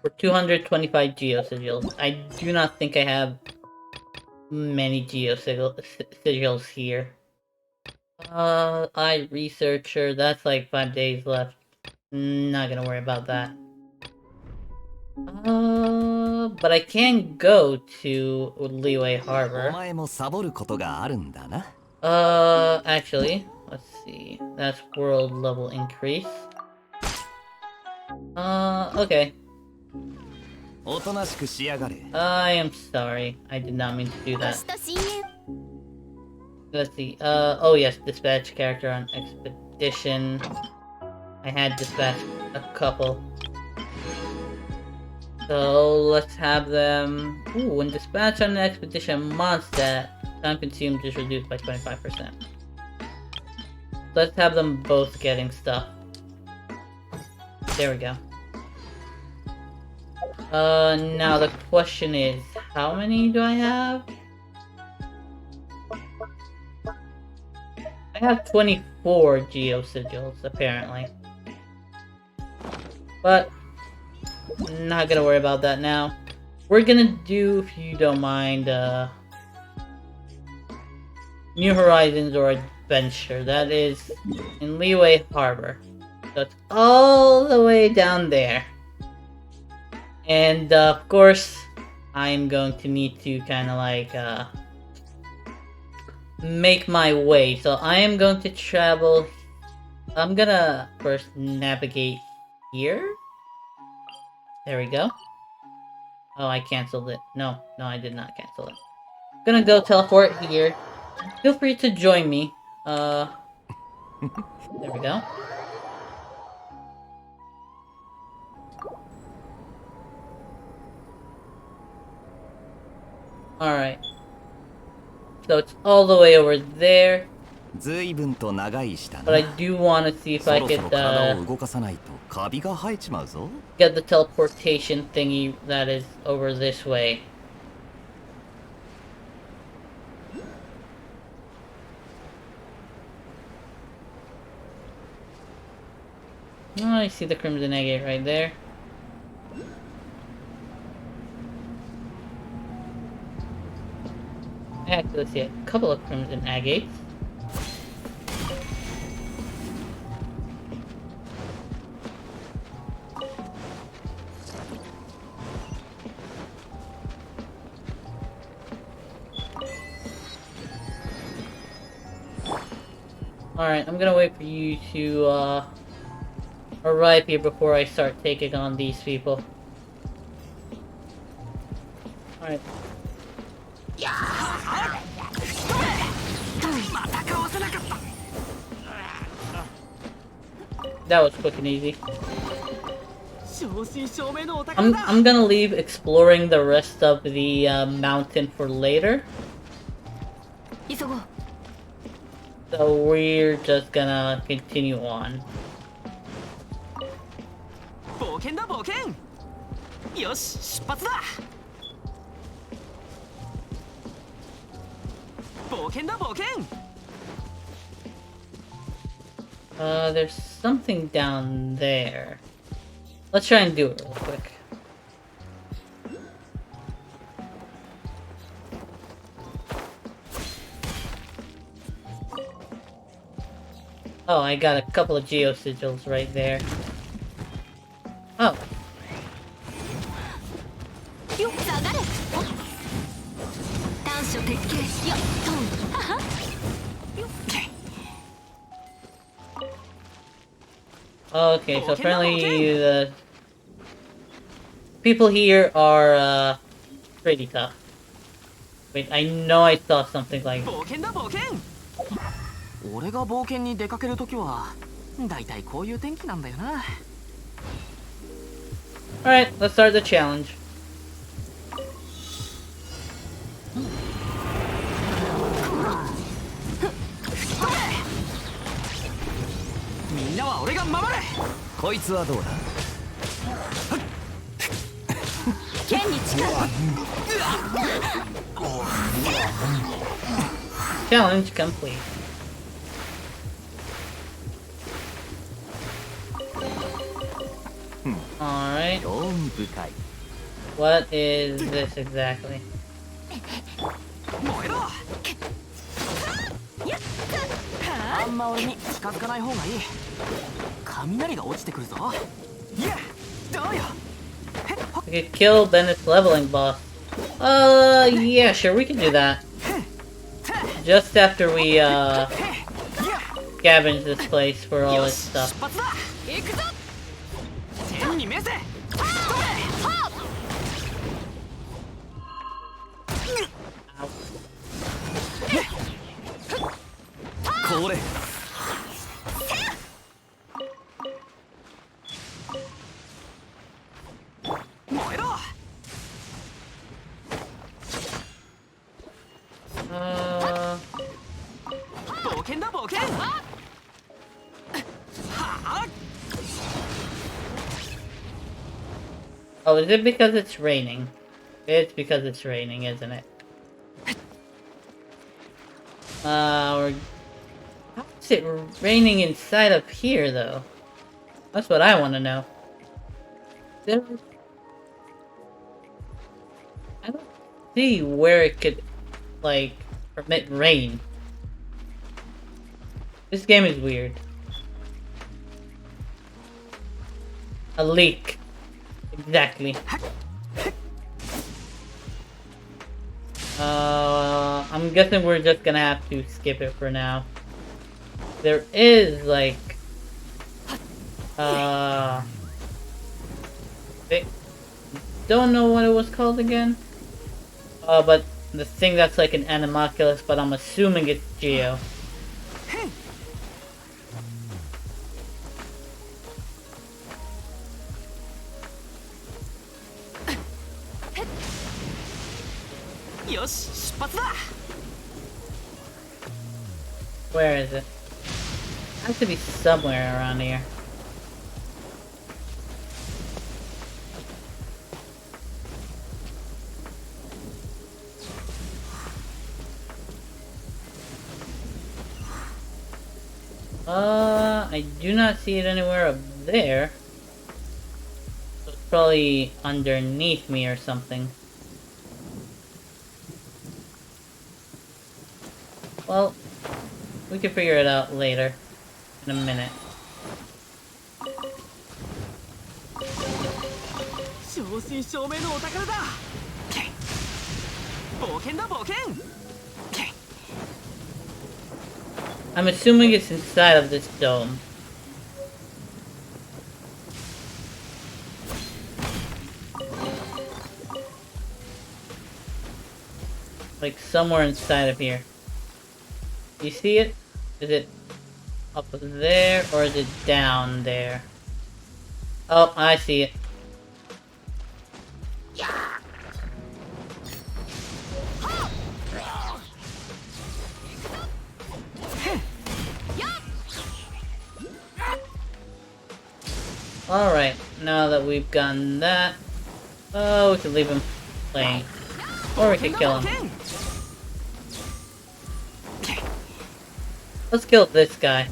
for 225 geo sigils. I do not think I have many geo sigils here. I researcher, that's like 5 days left. Not gonna worry about that. But I can go to Leeway お Harbor. 前もサボることがあるんだな。 Actually, let's see. That's world level increase. Okay. おとなしくしやがれ。 I am sorry. I did not mean to do 推 that. しと親友 Let's see. Oh yes, dispatch character on expedition. I had dispatched a couple. So let's have them. Ooh, when dispatch on an expedition Mondstadt, time consumed is reduced by 25%. Let's have them both getting stuff. There we go. Now the question is, how many do I have? I have 24 geo sigils, apparently. But, not gonna worry about that now. We're gonna do, if you don't mind, New Horizons or Adventure. That is in Leeway Harbor. So it's all the way down there. And, of course, I'm going to need to kind of like, make my way. So I am going to travel. I'm gonna first navigate here. There we go. Oh, I canceled it. No, I did not cancel it. I'm gonna go teleport here. Feel free to join me. There we go. Alright. So it's all the way over there. 随分と長いしたな。 But I do want to see if そ I ろそ could ろ体を動かさないとカビが生えちまうぞ。 get the teleportation thingy that is over this way. Oh, I see the Crimson Agate right there. I actually see a couple of Crimson Agates. Alright, I'm gonna wait for you to, arrive here before I start taking on these people. Alright. またかわせなかった。 That was quick and easy. 正真正銘のお宝だ。 I'm gonna leave exploring the rest of the mountain for later. 急ごう。 So we're just gonna continue on. 冒険だ冒険。よし出発だ。冒険だ冒険。 There's something down there. Let's try and do it real quick. Oh, I got a couple of geo sigils right there. Oh, よっ下がれ短所鉄拳よっトンはは okay, so apparently the people here are pretty tough. Wait, I know I saw something like 冒険だ冒険。俺が冒険に出かけるときはだいたいこういう天気なんだよな。 Alright, let's start the challenge. みんなは俺が守れ。こいつはどうだ。 剣に力 Challenge complete. Alright. 興味深い What is this exactly? 燃えろあんま俺に近づかない方がいい雷が落ちてくるぞいやどうよ We could kill Bennett's leveling boss. Yeah, sure, we can do that. Just after we, scavenge this place for all its 出 stuff. 発だ行くぞ天に召せ これ 燃えろ 冒険だ冒険はあ Oh, is it because it's raining? It's because it's raining, isn't it? How is it raining inside of here, though? That's what I want to know. There... I don't see where it could, like, permit rain. This game is weird. A leak. Exactly. I'm guessing we're just gonna have to skip it for now. There is, like... I don't know what it was called again. But the thing that's like an Animalculus, but I'm assuming it's Geo. Yosh, 出発だ Where is it? It has to be somewhere around here. I do not see it anywhere up there. So it's probably underneath me or something. Well, we can figure it out later. In a minute. 正真正銘のお宝だ冒険だ冒険 I'm assuming it's inside of this dome. Like somewhere inside of here. You see it? Is it up there or is it down there? Oh, I see it. Alright, now that we've gotten that, we can leave him playing. Or we can kill him. Let's kill this guy.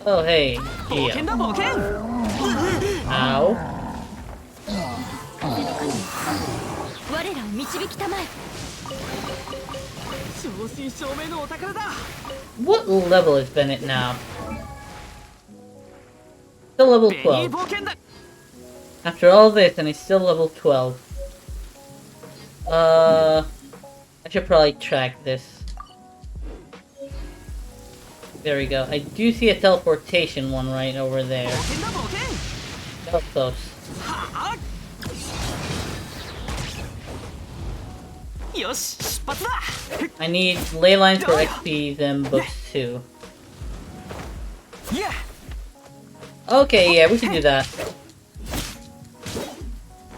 Oh hey, 冒険 Geo. だ冒険 Ow. 我らを導きたまえ正真正銘のお宝だ What level is Bennett now? Still level ベニー 12. 冒険だ After all this, and he's still level 12. I should probably track this. There we go. I do see a teleportation one right over there. 冒険だ冒険 So close. はあよし出発だ I need ley lines for XPs and books too. いや Okay, yeah, we can do that.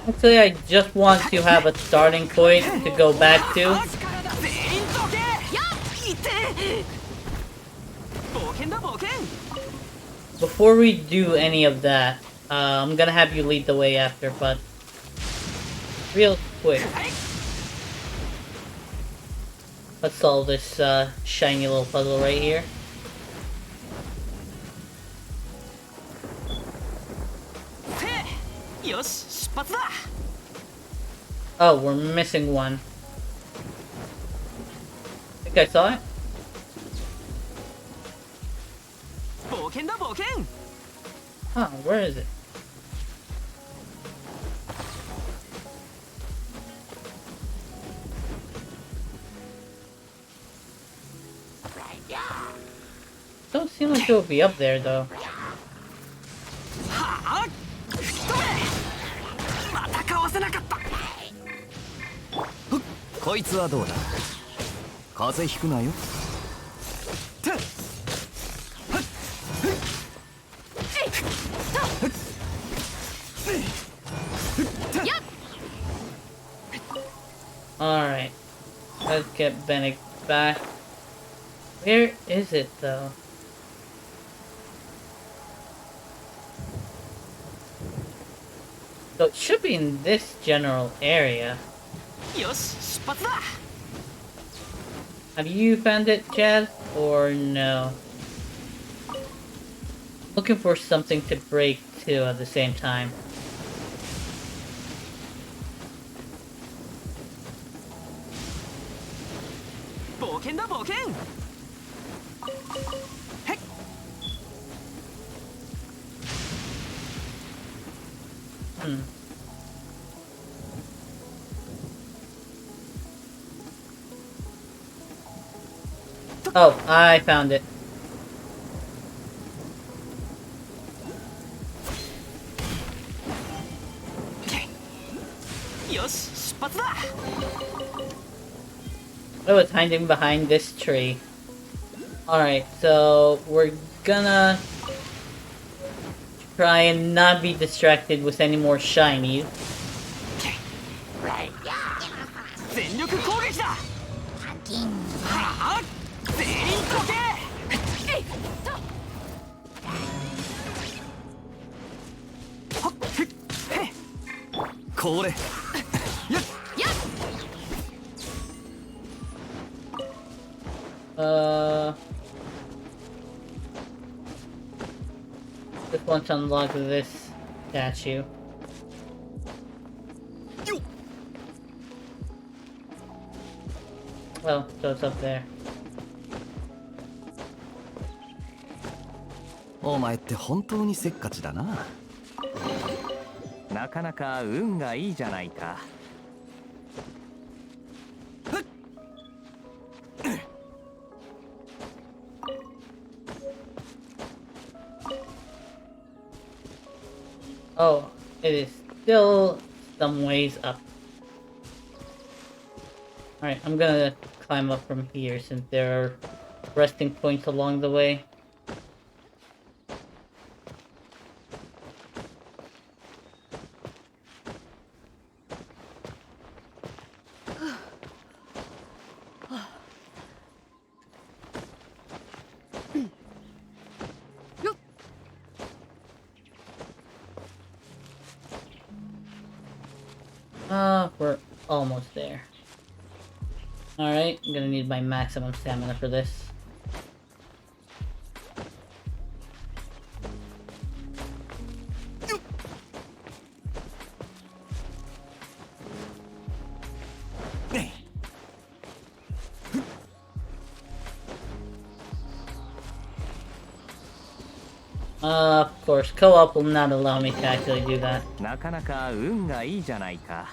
Actually, I just want to have a starting point to go back to. 全員どけやっいて冒険だ冒険 Before we do any of that, I'm gonna have you lead the way after, but real quick. Let's solve this shiny little puzzle right here. Oh, we're missing one. Think I saw it? Huh, where is it? Don't seem like it would be up there though. またかわせなかった。こいつはどうだ。風邪ひくなよ。Alright. Let's get Bennett back. Where is it though? So it should be in this general area. よし、出発だ。 Have you found it, Chad? Or no? Looking for something to break too at the same time. Hmm. Oh, I found it. Oh, it's hiding behind this tree. Alright, so we're gonna try and not be distracted with any more shinies. 全力攻撃だ。はあ、全員こけ。えいっと。はっへっへ。これ。やっやっ。Just want to unlock this statue. Oh, so it's up there. お前って本当にせっかちだな。なかなか運がいいじゃないか。Oh, it is still some ways up. Alright, I'm gonna climb up from here since there are resting points along the way. We're almost there. Alright, I'm gonna need my maximum stamina for this. Of course, co-op will not allow me to actually do that. なかなか運がいいじゃないか。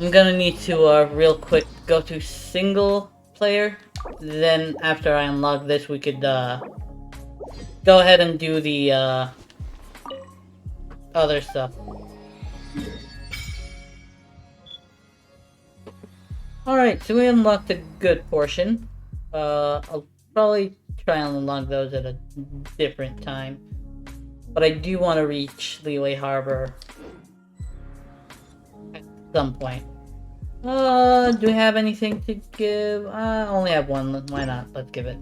I'm gonna need to real quick go to single player. Then after I unlock this, we could go ahead and do the other stuff. Alright, so we unlocked a good portion. I'll probably try and unlock those at a different time. But I do want to reach Liyue Harbor at some point. Do we have anything to give? I only have one. Why not? Let's give it.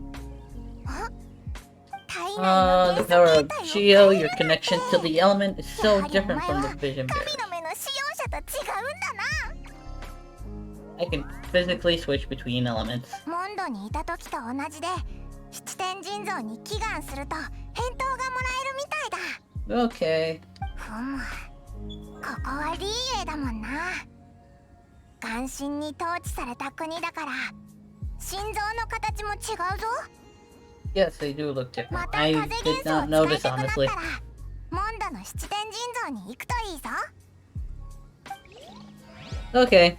The power of Chio, your connection to the element is so different from the Vision Bearer. I can physically switch between elements. モンドにいた時と同じで七天神像に祈願すると返答がもらえるみたいだ。 Okay. ふむ、ここはリーエだもんな。眼神に統治された国だから心臓の形も違うぞ。 Yes, they do look ま different. た I 風 did 元素を not 使い notice, たくなった honestly. らモンドの七天神像に行くといいぞ。 Okay.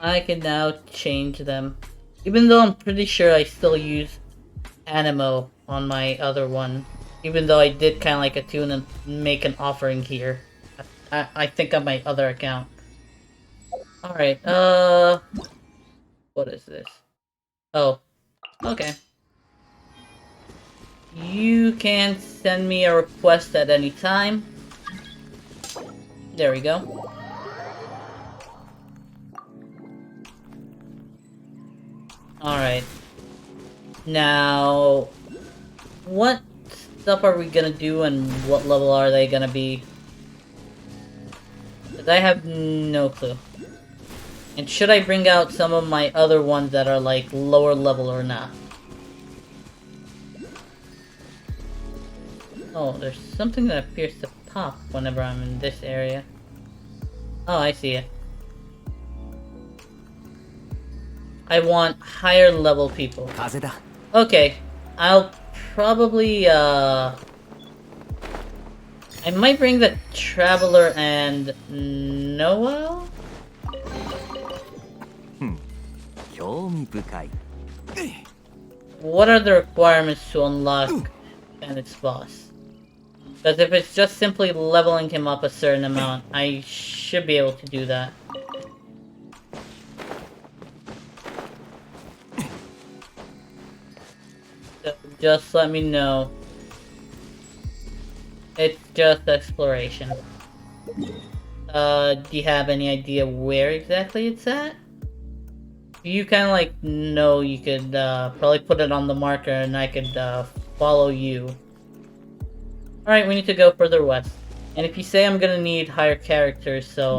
I can now change them. Even though I'm pretty sure I still use Animo on my other one. Even though I did kind of like attune and make an offering here. I think on my other account. Alright, what is this? Oh, okay. You can send me a request at any time. There we go. Alright. Now, what stuff are we gonna do and what level are they gonna be? 'Cause I have no clue. And should I bring out some of my other ones that are like lower level or not? Oh, there's something that appears to pop whenever I'm in this area. Oh, I see it. I want higher level people. 風だ。 Okay, I'll probably, I might bring the Traveler and Noah? 興味深い。 What are the requirements to unlock Bandit's boss? Because if it's just simply leveling him up a certain amount, I should be able to do that. So just let me know. It's just exploration. Do you have any idea where exactly it's at? You kind of like know you could probably put it on the marker and I could follow you. Alright, we need to go further west. And if you say I'm gonna need higher characters, so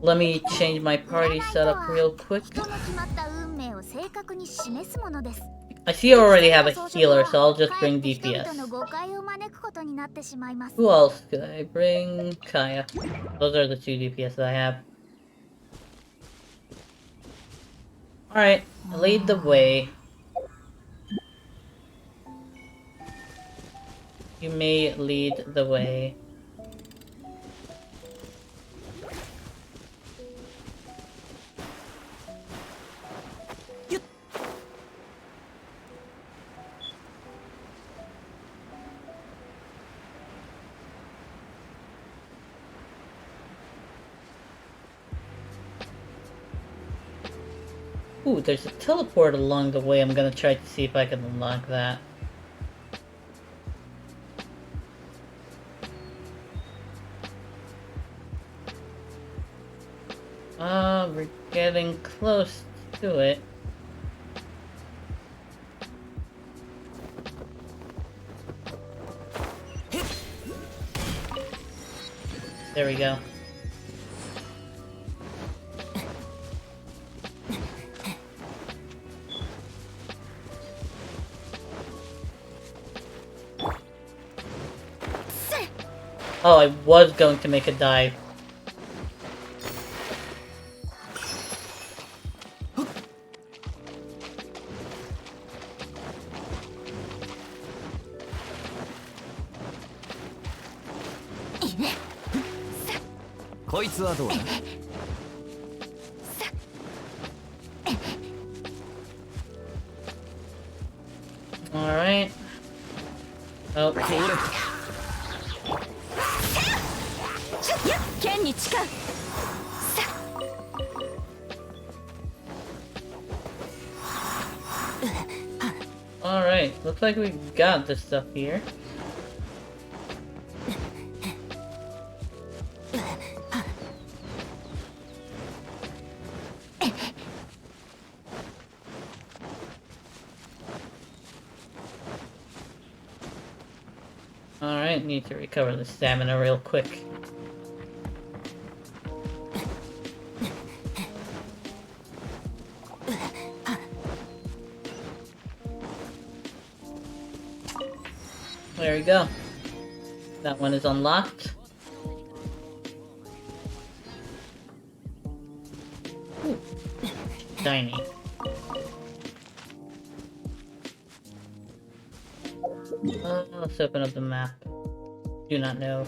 let me change my party setup real quick. 人の決まった運命を正確に示すものです。 I see I already have a healer, so I'll just bring かえって人 DPS. 々の誤解を招くことになってしまいます。 Who else could I bring? Kaya. Those are the two DPS that I have. Alright, lead the way. You may lead the way. Ooh, there's a teleport along the way. I'm gonna try to see if I can unlock that. We're getting close to it. There we go. Oh, I was going to make a dive. Alright. Oh. 剣に誓う。 Alright, looks like we got this stuff here. Alright, need to recover the stamina real quick. There we go. That one is unlocked. Ooh. Shiny. Let's open up the map. Do not know.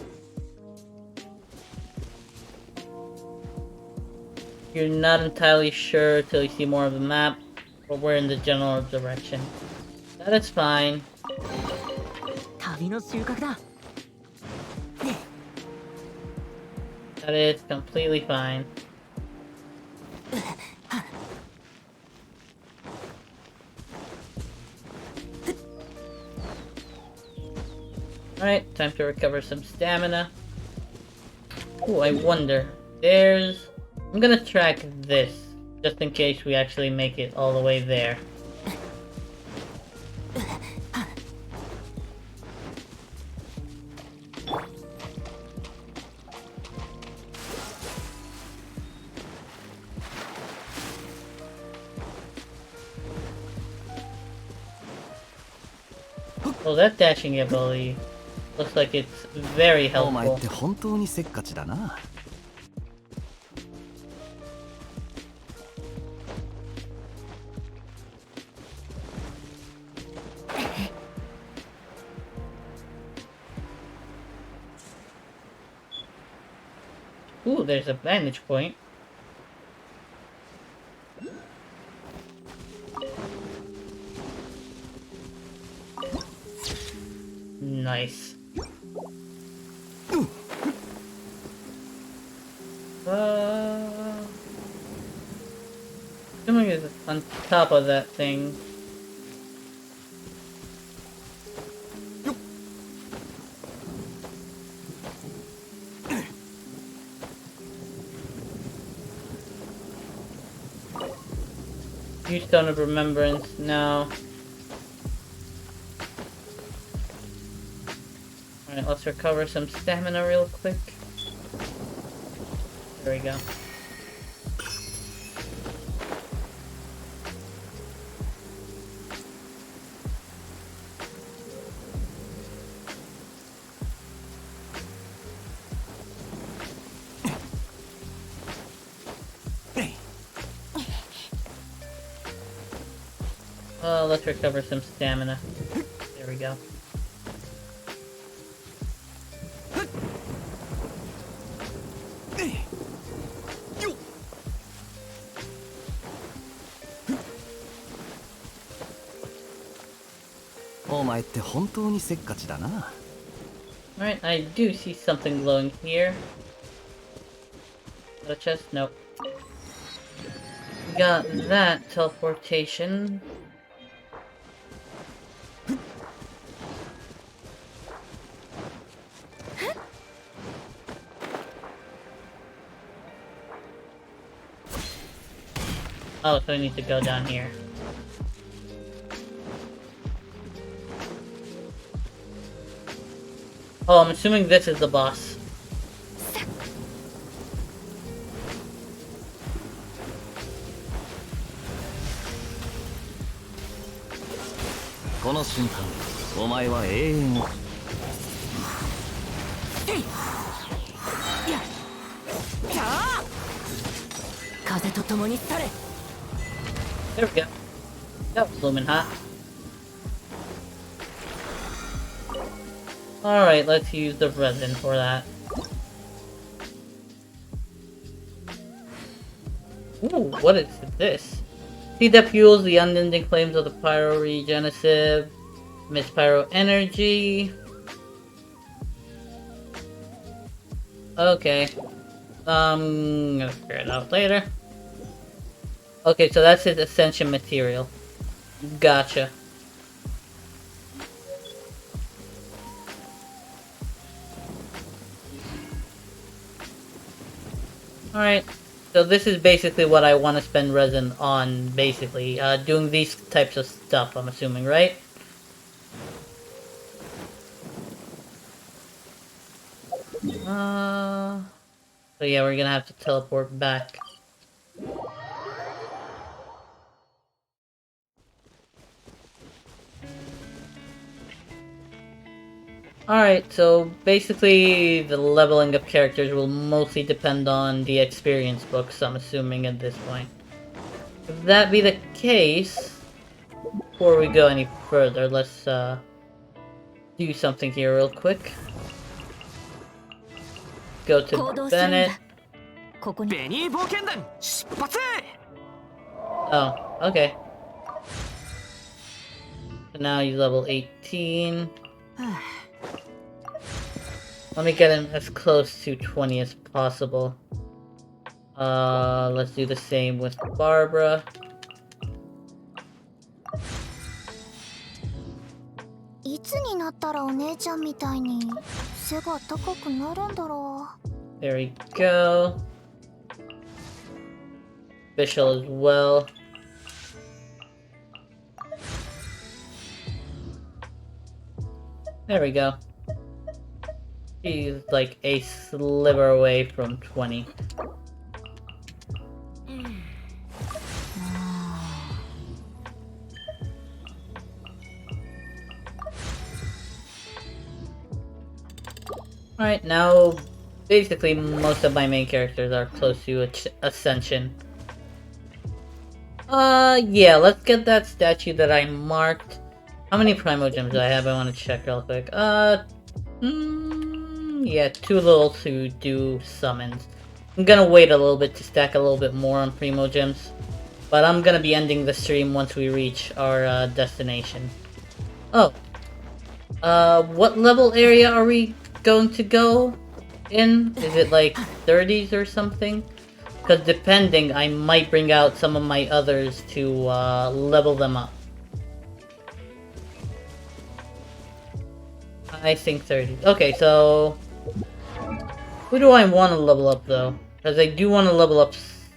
You're not entirely sure till you see more of the map, but we're in the general direction. That is fine. 旅の収穫だ。 That is completely fine. Alright, time to recover some stamina. Oh, I wonder. I'm gonna track this, just in case we actually make it all the way there. Well, that dashing ability looks like it's very お前っ helpful. て本当にせっかちだな。 Ooh, there's a vantage point. Nice. Assuming it's on top of that thing. Use Stone of Remembrance, no. Alright, let's recover some stamina real quick. There we go. Let's recover some stamina. There we go. Alright, I do see something glowing here. Got a chest? Nope. Got that teleportation. Oh, so I need to go down here. Oh, I'm assuming this is the boss. There we go. That was blooming hot. Alright, let's use the resin for that. Ooh, what is this? Seed that fuels the unending flames of the pyroregenesis. Miss Pyro Energy. Okay. I'm gonna figure it out later. Okay, so that's his ascension material. Gotcha. Alright, so this is basically what I want to spend resin on, basically. Doing these types of stuff, I'm assuming, right? So yeah, we're gonna have to teleport back. Alright, so basically the leveling of characters will mostly depend on the experience books, I'm assuming at this point. If that be the case, before we go any further, let's do something here real quick. Go to Bennett. ここにベニー冒険団出発 Oh, okay. So now he's level 18. Let me get him as close to 20 as possible. Let's do the same with Barbara. There we go. Bishel as well. There we go. He's like a sliver away from 20. Alright, now basically most of my main characters are close to Ascension. Yeah, let's get that statue that I marked. How many Primogems do I have? I want to check real quick. Yeah, too little to do summons. I'm gonna wait a little bit to stack a little bit more on Primogems. But I'm gonna be ending the stream once we reach our destination. Oh. What level area are we going to go in? Is it like 30s or something? Because depending, I might bring out some of my others to level them up. I think 30. Okay, so who do I want to level up though? Because I do want to level up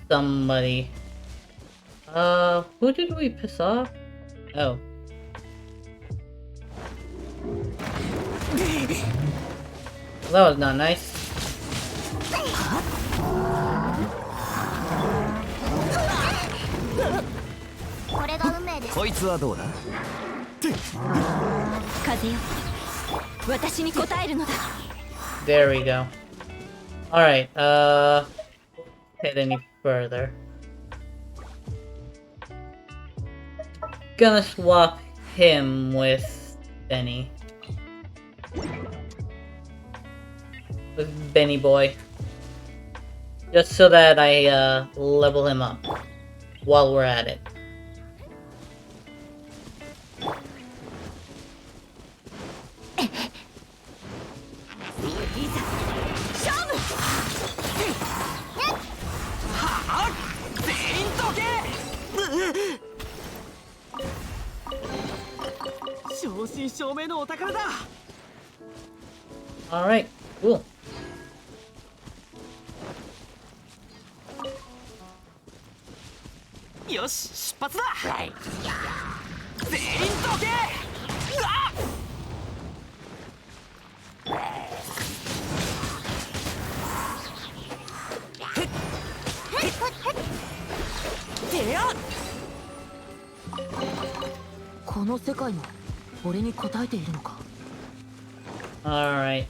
somebody. Who did we piss off? Oh. That was not nice. これが運命です。こいつはどうだ？風よ私に答えるのだ There we go. Alright, head any further. Gonna swap him with Benny. With Benny Boy. Just so that I, level him up while we're at it. Alright, cool. Alright.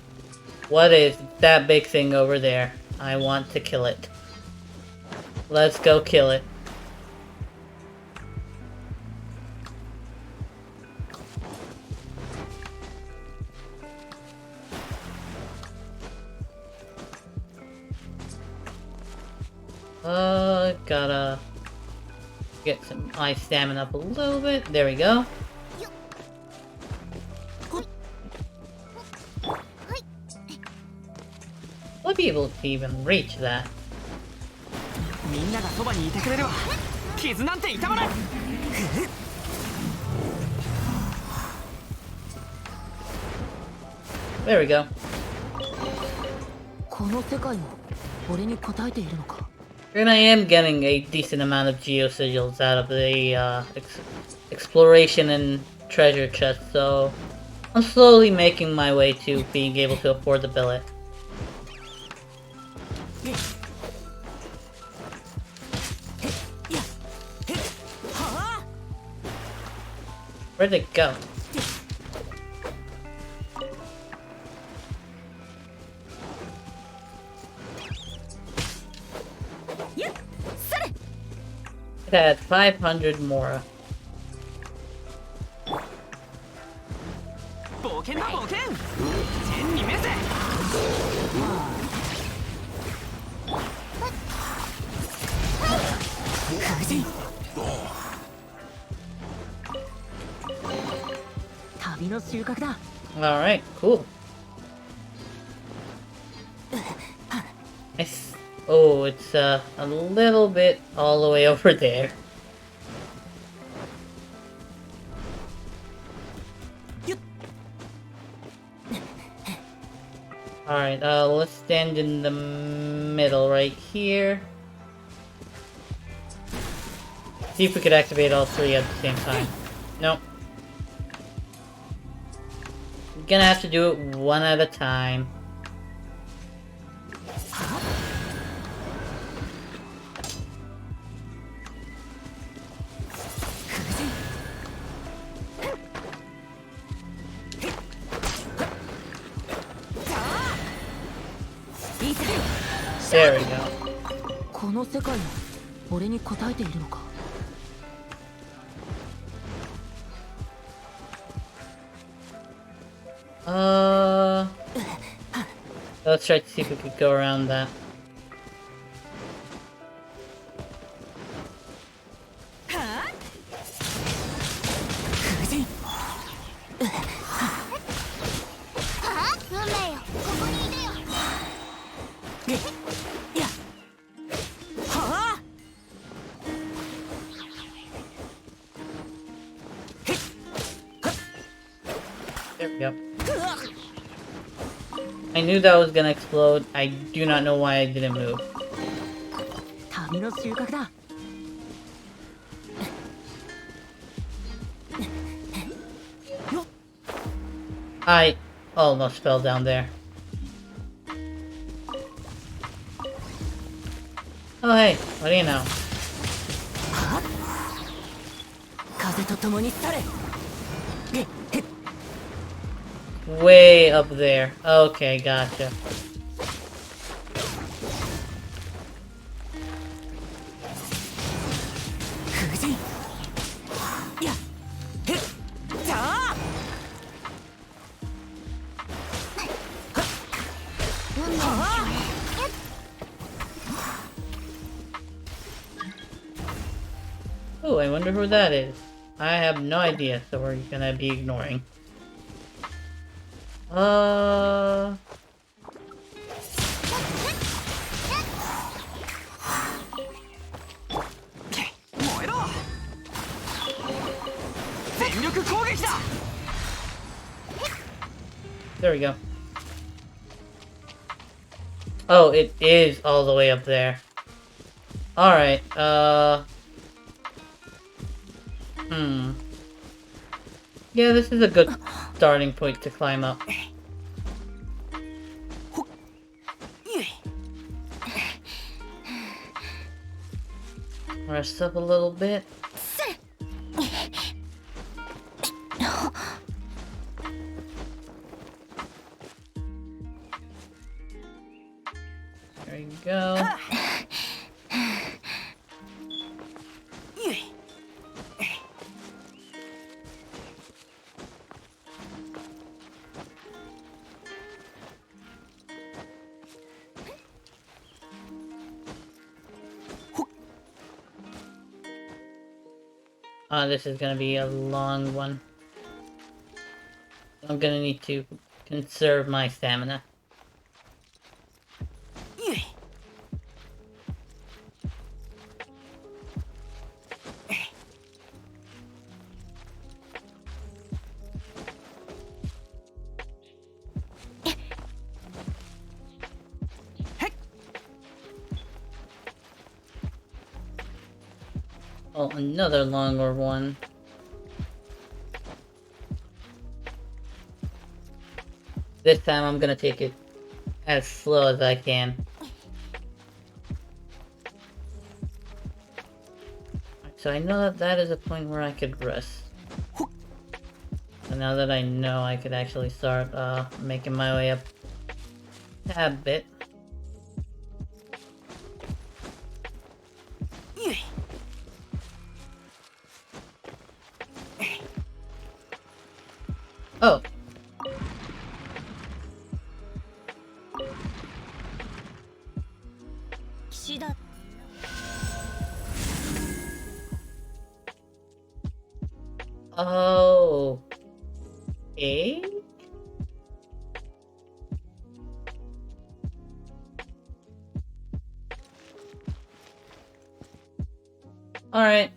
What is that big thing over there? I want to kill it. Let's go kill it. Gotta get my stamina up a little bit. There we go. I'll be able to even reach that. There we go. And I am getting a decent amount of geosigils out of the exploration and treasure chest, so I'm slowly making my way to being able to afford the billet. Where'd it go? It had 500 more. 冒険だ冒険天に召せ旅の収穫だ Alright, cool. Nice. Oh, it's a little bit all the way over there. Alright, let's stand in the middle right here. See if we could activate all three at the same time. Nope. Gonna have to do it one at a time. There we go. この世界も俺に応えているのか Let's try to see if we could go around that. There we go. I knew that was gonna explode. I do not know why I didn't move. 旅の収穫だ I almost fell down there. Oh hey, what do you know? 風と共に去れ Way up there. Okay, gotcha. Oh, I wonder who that is. I have no idea, so we're gonna be ignoring. 燃えろ全力攻撃だ There we go. Oh, it is all the way up there. Alright, Yeah, this is a good starting point to climb up. Rest up a little bit. There you go. This is gonna be a long one. I'm gonna need to conserve my stamina. Oh, another longer one. This time I'm gonna take it as slow as I can. So I know that that is a point where I could rest. So now that I know, I could actually start making my way up a tad bit. 死だ。 Oh. Okay. Alright.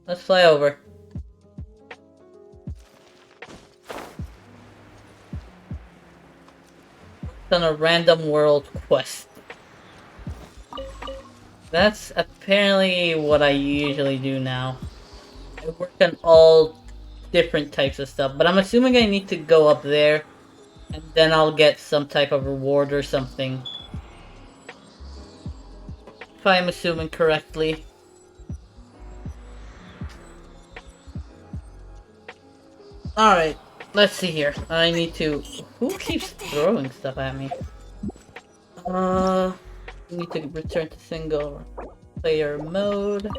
Let's fly over. It's on a random world quest. That's apparently what I usually do now. I work on all different types of stuff, but I'm assuming I need to go up there, and then I'll get some type of reward or something. If I'm assuming correctly. Alright, let's see here. I need to... Who keeps throwing stuff at me? I need to return to single player mode.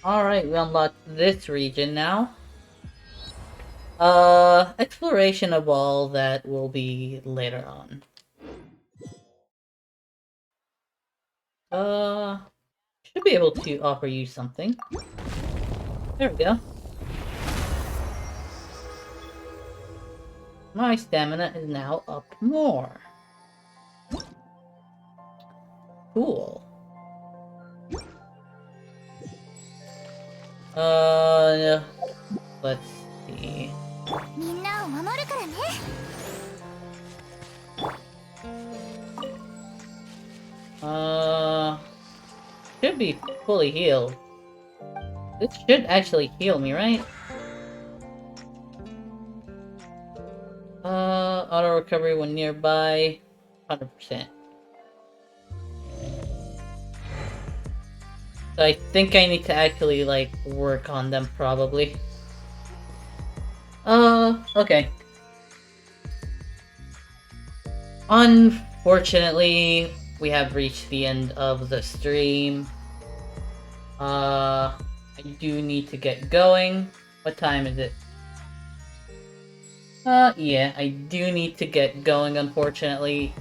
Alright, we unlocked this region now. Exploration of all that will be later on. Should be able to offer you something. There we go. My stamina is now up more. Cool. Let's see. みんなを守るからね。 Should be fully healed. This should actually heal me, right? Auto recovery when nearby, 100%. So I think I need to actually, like, work on them, probably. Okay. Unfortunately, we have reached the end of the stream. I do need to get going. What time is it? Yeah, I do need to get going, unfortunately.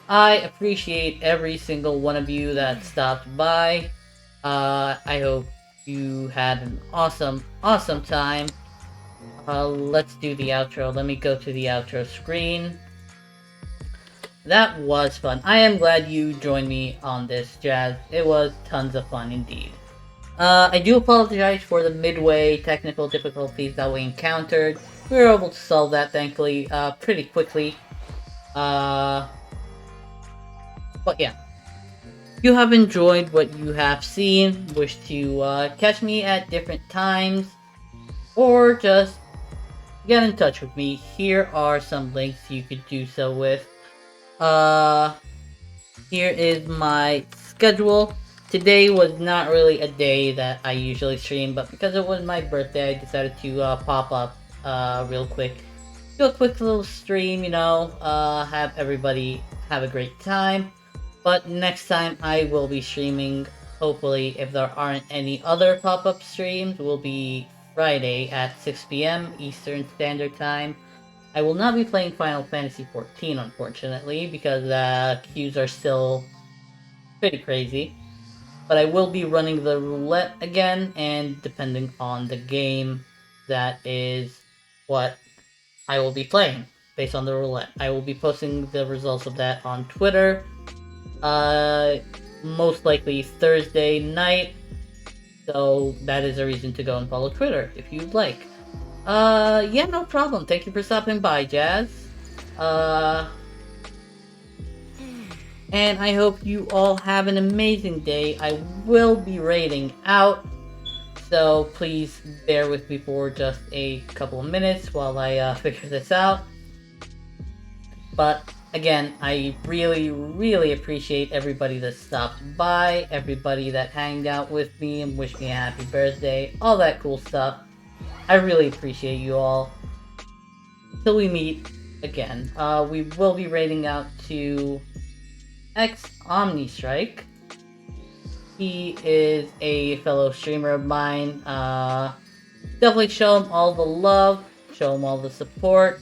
I appreciate every single one of you that stopped by. I hope you had an awesome time. Let's do the outro. Let me go to the outro screen. That was fun. I am glad you joined me on this, Jazz. It was tons of fun indeed. I do apologize for the midway technical difficulties that we encountered. We were able to solve that, thankfully, pretty quickly. But yeah. If you have enjoyed what you have seen, wish to catch me at different times, or just get in touch with me, here are some links you could do so with. Here is my schedule. Today was not really a day that I usually stream, but because it was my birthday, I decided to pop up real quick. Do a quick little stream, you know, have everybody have a great time. But next time I will be streaming, hopefully, if there aren't any other pop-up streams, will be Friday at 6 p.m. Eastern Standard Time. I will not be playing Final Fantasy XIV, unfortunately, because queues are still pretty crazy. But I will be running the roulette again, and depending on the game, that is what I will be playing, based on the roulette. I will be posting the results of that on Twitter, most likely Thursday night, so that is a reason to go and follow Twitter, if you'd like. Yeah, no problem. Thank you for stopping by, Jazz. And I hope you all have an amazing day. I will be raiding out, so please bear with me for just a couple of minutes while I figure this out. But again, I really appreciate everybody that stopped by, everybody that hanged out with me and wished me a happy birthday, all that cool stuff. I really appreciate you all. Till we meet again, we will be raiding out to X Omnistrike. He is a fellow streamer of mine. Definitely show him all the love, show him all the support.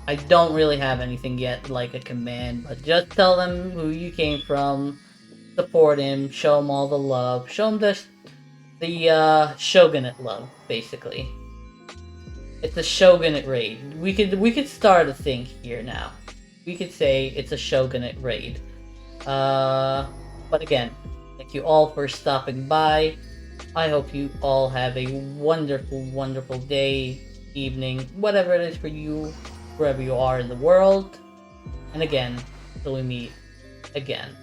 I don't really have anything yet like a command, but just tell them who you came from, support him, show him all the love, show him the shogunate love, basically. It's a shogunate raid. We could start a thing here now. We could say it's a shogunate raid. But again, thank you all for stopping by. I hope you all have a wonderful, wonderful day, evening, whatever it is for you, wherever you are in the world. And again, till we meet again.